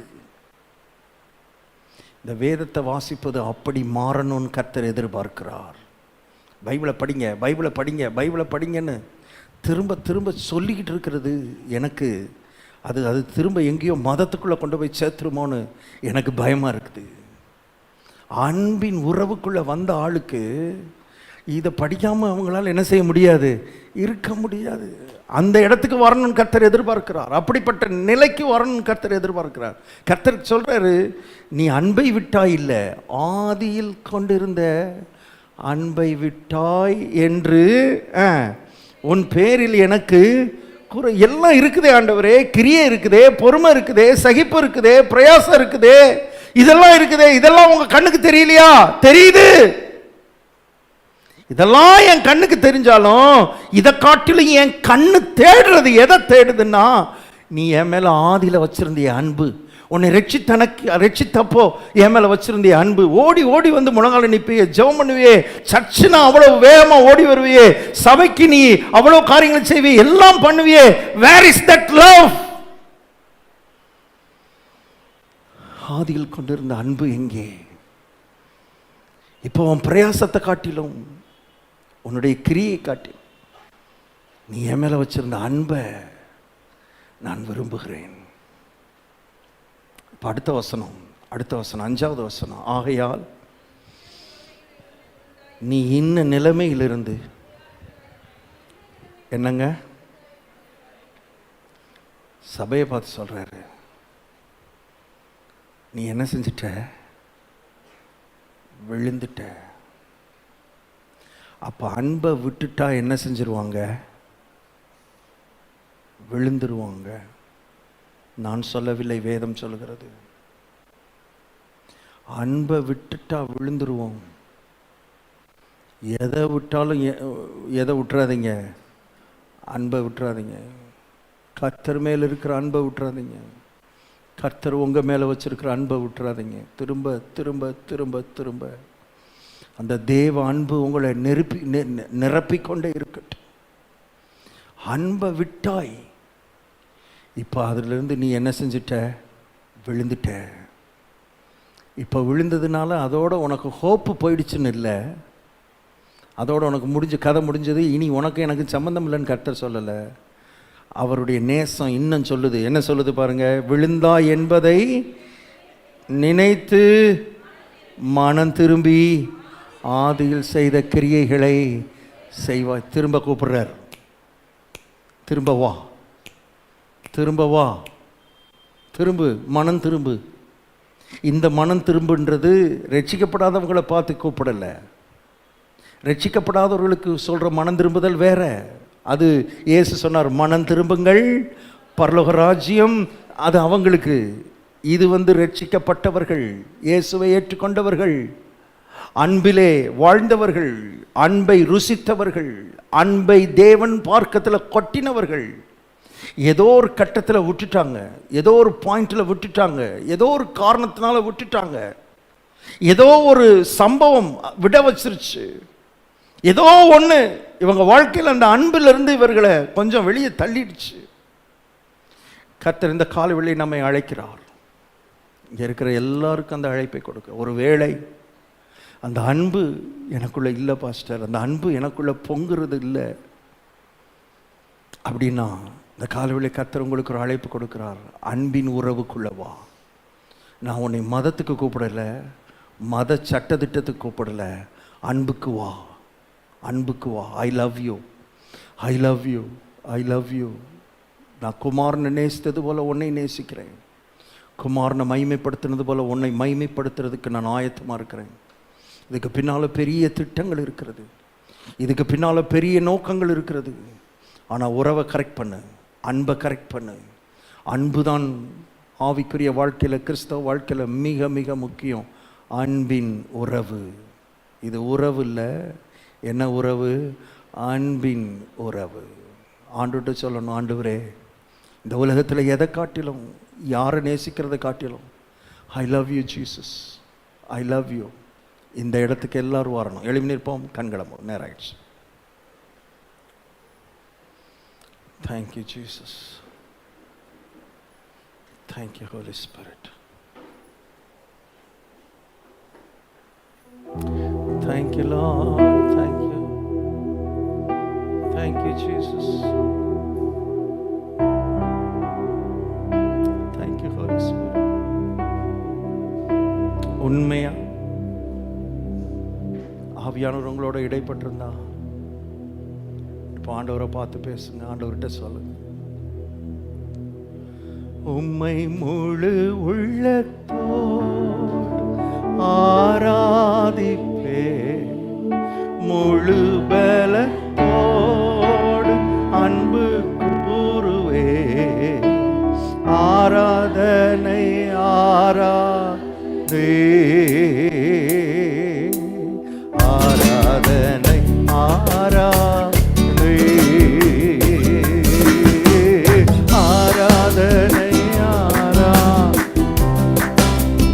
இந்த வேதத்தை வாசிப்பது அப்படி மாறணும்னு கர்த்தர் எதிர்பார்க்கிறார். பைபிளை படிங்க, பைபிளை படிங்க, பைபிளை படிங்கன்னு திரும்ப திரும்ப சொல்லிக்கிட்டு இருக்கிறது எனக்கு அது திரும்ப எங்கேயோ மதத்துக்குள்ளே கொண்டு போய் சேர்த்துருமோன்னு எனக்கு பயமாக இருக்குது. அன்பின் உறவுக்குள்ளே வந்த ஆளுக்கு இதை படிக்காமல் அவங்களால என்ன செய்ய முடியாது, இருக்க முடியாது. அந்த இடத்துக்கு வரணும்னு கர்த்தர் எதிர்பார்க்கிறார். அப்படிப்பட்ட நிலைக்கு வரணும்னு கர்த்தர் எதிர்பார்க்கிறார். கர்த்தர் சொல்கிறாரு, நீ அன்பை விட்டாய் இல்லை, ஆதியில் கொண்டிருந்த அன்பை விட்டாய் என்று உன் பேரில் எனக்கு குறை. எல்லாம் இருக்குதே ஆண்டவரே, கிரியை இருக்குதே, பொறுமை இருக்குதே, சகிப்பு இருக்குதே, பிரயாசம் இருக்குதே, இதெல்லாம் இருக்குதே. இதெல்லாம் உங்க கண்ணுக்கு தெரியலையா? தெரியுது. இதெல்லாம் என் கண்ணுக்கு தெரிஞ்சாலும் இதை காட்டிலும் என் கண்ணு தேடுறது எதை தேடுதுன்னா, நீ என் மேல ஆதியில வச்சிருந்திய அன்பு, உன்னை ரட்சித்தப்போ என் மேல வச்சிருந்திய அன்பு. ஓடி ஓடி வந்து முழங்கால நிற்பியே, ஜெபம் பண்ணுவியே, சர்ச்சுனா அவ்வளவு வேகமா ஓடி வருவியே, சபைக்கு நீ அவ்வளவு காரியங்கள் செய்வியே, எல்லாம் பண்ணுவியே. Where is that love? ஆதியில் கொண்டிருந்த அன்பு எங்கே? இப்போ உன் பிரயாசத்தை காட்டிலும், உன்னுடைய கிரியை காட்டிலும், நீ என் மேல வச்சிருந்த அன்பை நான் விரும்புகிறேன். இப்போ அடுத்த வசனம் 5வது வசனம். ஆகையால் நீ இன்ன நிலைமையிலிருந்து, என்னங்க சபையை பார்த்து சொல்றாரு, நீ என்ன செஞ்சிட்ட, விழுந்துட்ட. அப்போ அன்பை விட்டுட்டா என்ன செஞ்சிருவாங்க, விழுந்துருவாங்க. நான் சொல்லவில்லை, வேதம் சொல்லுகிறது. அன்பை விட்டுட்டா விழுந்துருவோம். எதை விட்டாலும் எதை விட்டுறாதீங்க, அன்பை விட்டுறாதீங்க. கர்த்தர் மேல் இருக்கிற அன்பை விட்டுறாதீங்க. கர்த்தர் உங்க மேல வச்சிருக்கிற அன்பை விட்டுறாதீங்க. திரும்ப திரும்ப திரும்ப திரும்ப அந்த தேவ அன்பு உங்களை நிரப்பிக்கொண்டே இருக்கட்டும். அன்பை விட்டாய், இப்போ அதிலிருந்து நீ என்ன செஞ்சிட்ட, விழுந்துட்ட. இப்போ விழுந்ததுனால அதோட உனக்கு ஹோப்பு போயிடுச்சுன்னு இல்லை, அதோட உனக்கு கதை முடிஞ்சது, இனி உனக்கு எனக்கு சம்பந்தம் இல்லைன்னு கர்த்தர் சொல்லலை. அவருடைய நேசம் இன்னும் சொல்லுது. என்ன சொல்லுது பாருங்க, விழுந்தா என்பதை நினைத்து மனம் திரும்பி ஆதியில் செய்த கிரியைகளை செய்வாய். திரும்ப கூப்பிடுறார், திரும்ப வா, திரும்ப வா, திரும்பு, மனம் திரும்பு. இந்த மனம் திரும்புன்றது ரட்சிக்கப்படாதவங்களை பார்த்து கூப்பிடலை. ரட்சிக்கப்படாதவர்களுக்கு சொல்கிற மனம் திரும்புதல் வேற. அது இயேசு சொன்னார், மனம் திரும்புங்கள், பரலோக ராஜ்யம் அது அவங்களுக்கு. இது ரட்சிக்கப்பட்டவர்கள், இயேசுவை ஏற்றுக்கொண்டவர்கள், அன்பிலே வாழ்ந்தவர்கள், அன்பை ருசித்தவர்கள், அன்பை தேவன் பார்க்கத்தில் கொட்டினவர்கள். ஏதோ ஒரு கட்டத்தில் விட்டுட்டாங்க, ஏதோ ஒரு பாயிண்டில் விட்டுட்டாங்க, ஏதோ ஒரு காரணத்தினால விட்டுட்டாங்க, ஏதோ ஒரு சம்பவம் விட வச்சிருச்சு, ஏதோ ஒன்று இவங்க வாழ்க்கையில் அந்த அன்பிலிருந்து இவர்களை கொஞ்சம் வெளியே தள்ளிடுச்சு. கர்த்தர் இந்த காலை நம்மை அழைக்கிறார். இங்கே இருக்கிற எல்லாருக்கும் அந்த அழைப்பை கொடுக்க. ஒரு வேளை அந்த அன்பு எனக்குள்ள இல்லை பாஸ்டர், அந்த அன்பு எனக்குள்ள பொங்குறது இல்லை அப்படின்னா, இந்த காலை கர்த்தர் உங்களுக்கு ஒரு அழைப்பு கொடுக்கிறார். அன்பின் உறவுக்குள்ள வா. நான் உன்னை மதத்துக்கு கூப்பிடலை, மத சட்டத்திட்டத்துக்கு கூப்பிடலை, அன்புக்கு வா, அன்புக்கு வா. ஐ love you, I love you, I love you. நான் குமாரனை நேசித்தது போல உன்னை நேசிக்கிறேன். குமாரனை மைமைப்படுத்தினது போல உன்னை மைமைப்படுத்துறதுக்கு நான் ஆயத்தமாக இருக்கிறேன். இதுக்கு பின்னால் பெரிய திட்டங்கள் இருக்கிறது, இதுக்கு பின்னால் பெரிய நோக்கங்கள் இருக்கிறது. ஆனால் உறவை கரெக்ட் பண்ணு, அன்பை கரெக்ட் பண்ணு. அன்பு தான் ஆவிக்குரிய வாழ்க்கையில், கிறிஸ்தவ வாழ்க்கையில் மிக மிக முக்கியம். அன்பின் உறவு. இது உறவு இல்லை, என்ன உறவு? அன்பின் உறவு. ஆண்டுகிட்ட சொல்லணும், ஆண்டவரே இந்த உலகத்தில் எதை காட்டிலும், யாரை நேசிக்கிறத காட்டிலும் I love you Jesus, I love you. இந்த இடத்துக்கு எல்லாரும் வரணும். எழுப்பி நிற்போம், கண்களமோ, நேரம் ஆயிடுச்சு. Thank you Jesus, thank you Holy Spirit, thank you Lord, thank you, thank you Jesus, thank you Holy Spirit. உண்மையா ஆவியானவர் உங்களோட இடைப்பட்டிருந்தா இப்போ ஆண்டவரை பார்த்து பேசுங்க, ஆண்டவர்கிட்ட சொல்லுங்க. உம்மை முழு உள்ளத்தோடு ஆராதிப்பே, முழு பலத்தோடு அன்பு கூறுவே, ஆராதனை ஆராதே, ஆராதனை ஆராதே, ஆராதனை ஆரா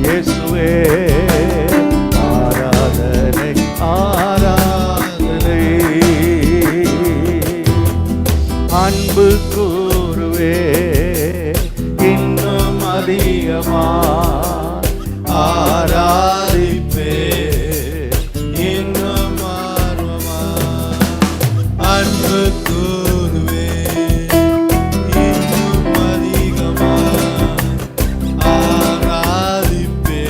இயேசுவே, ஆராதனை ஆராதனை, அன்பு கூறுவே இன்னும் அதிகமா, ஆராதிப்பே இன்னும் ஆர்வமா, அன்பு கூறுவே இன்னும் அதிகமா, ஆராதிப்பே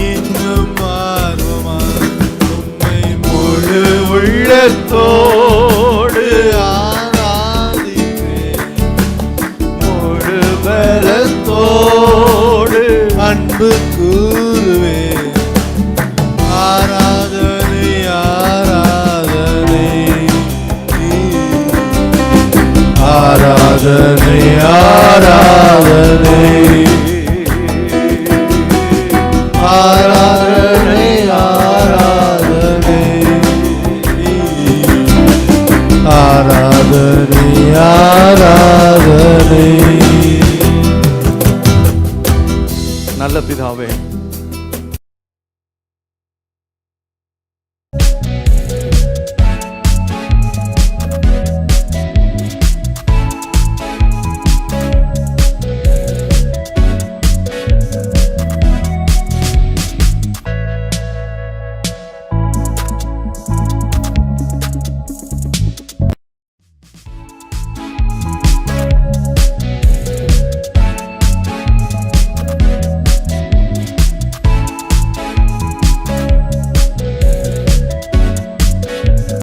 இன்னும் ஆர்வமா, உம்மை முழு உள்ளத்தோடு ஆராதிப்பே, முழு பலத்தோடு அன்பு கூறுவே, ஆராதனை ஆராதனை, ஆராதனை ஆராதனை, ஆராதனை ஆராதனை, ஆராதனை ஆராதனை. நல்ல பிதாவே,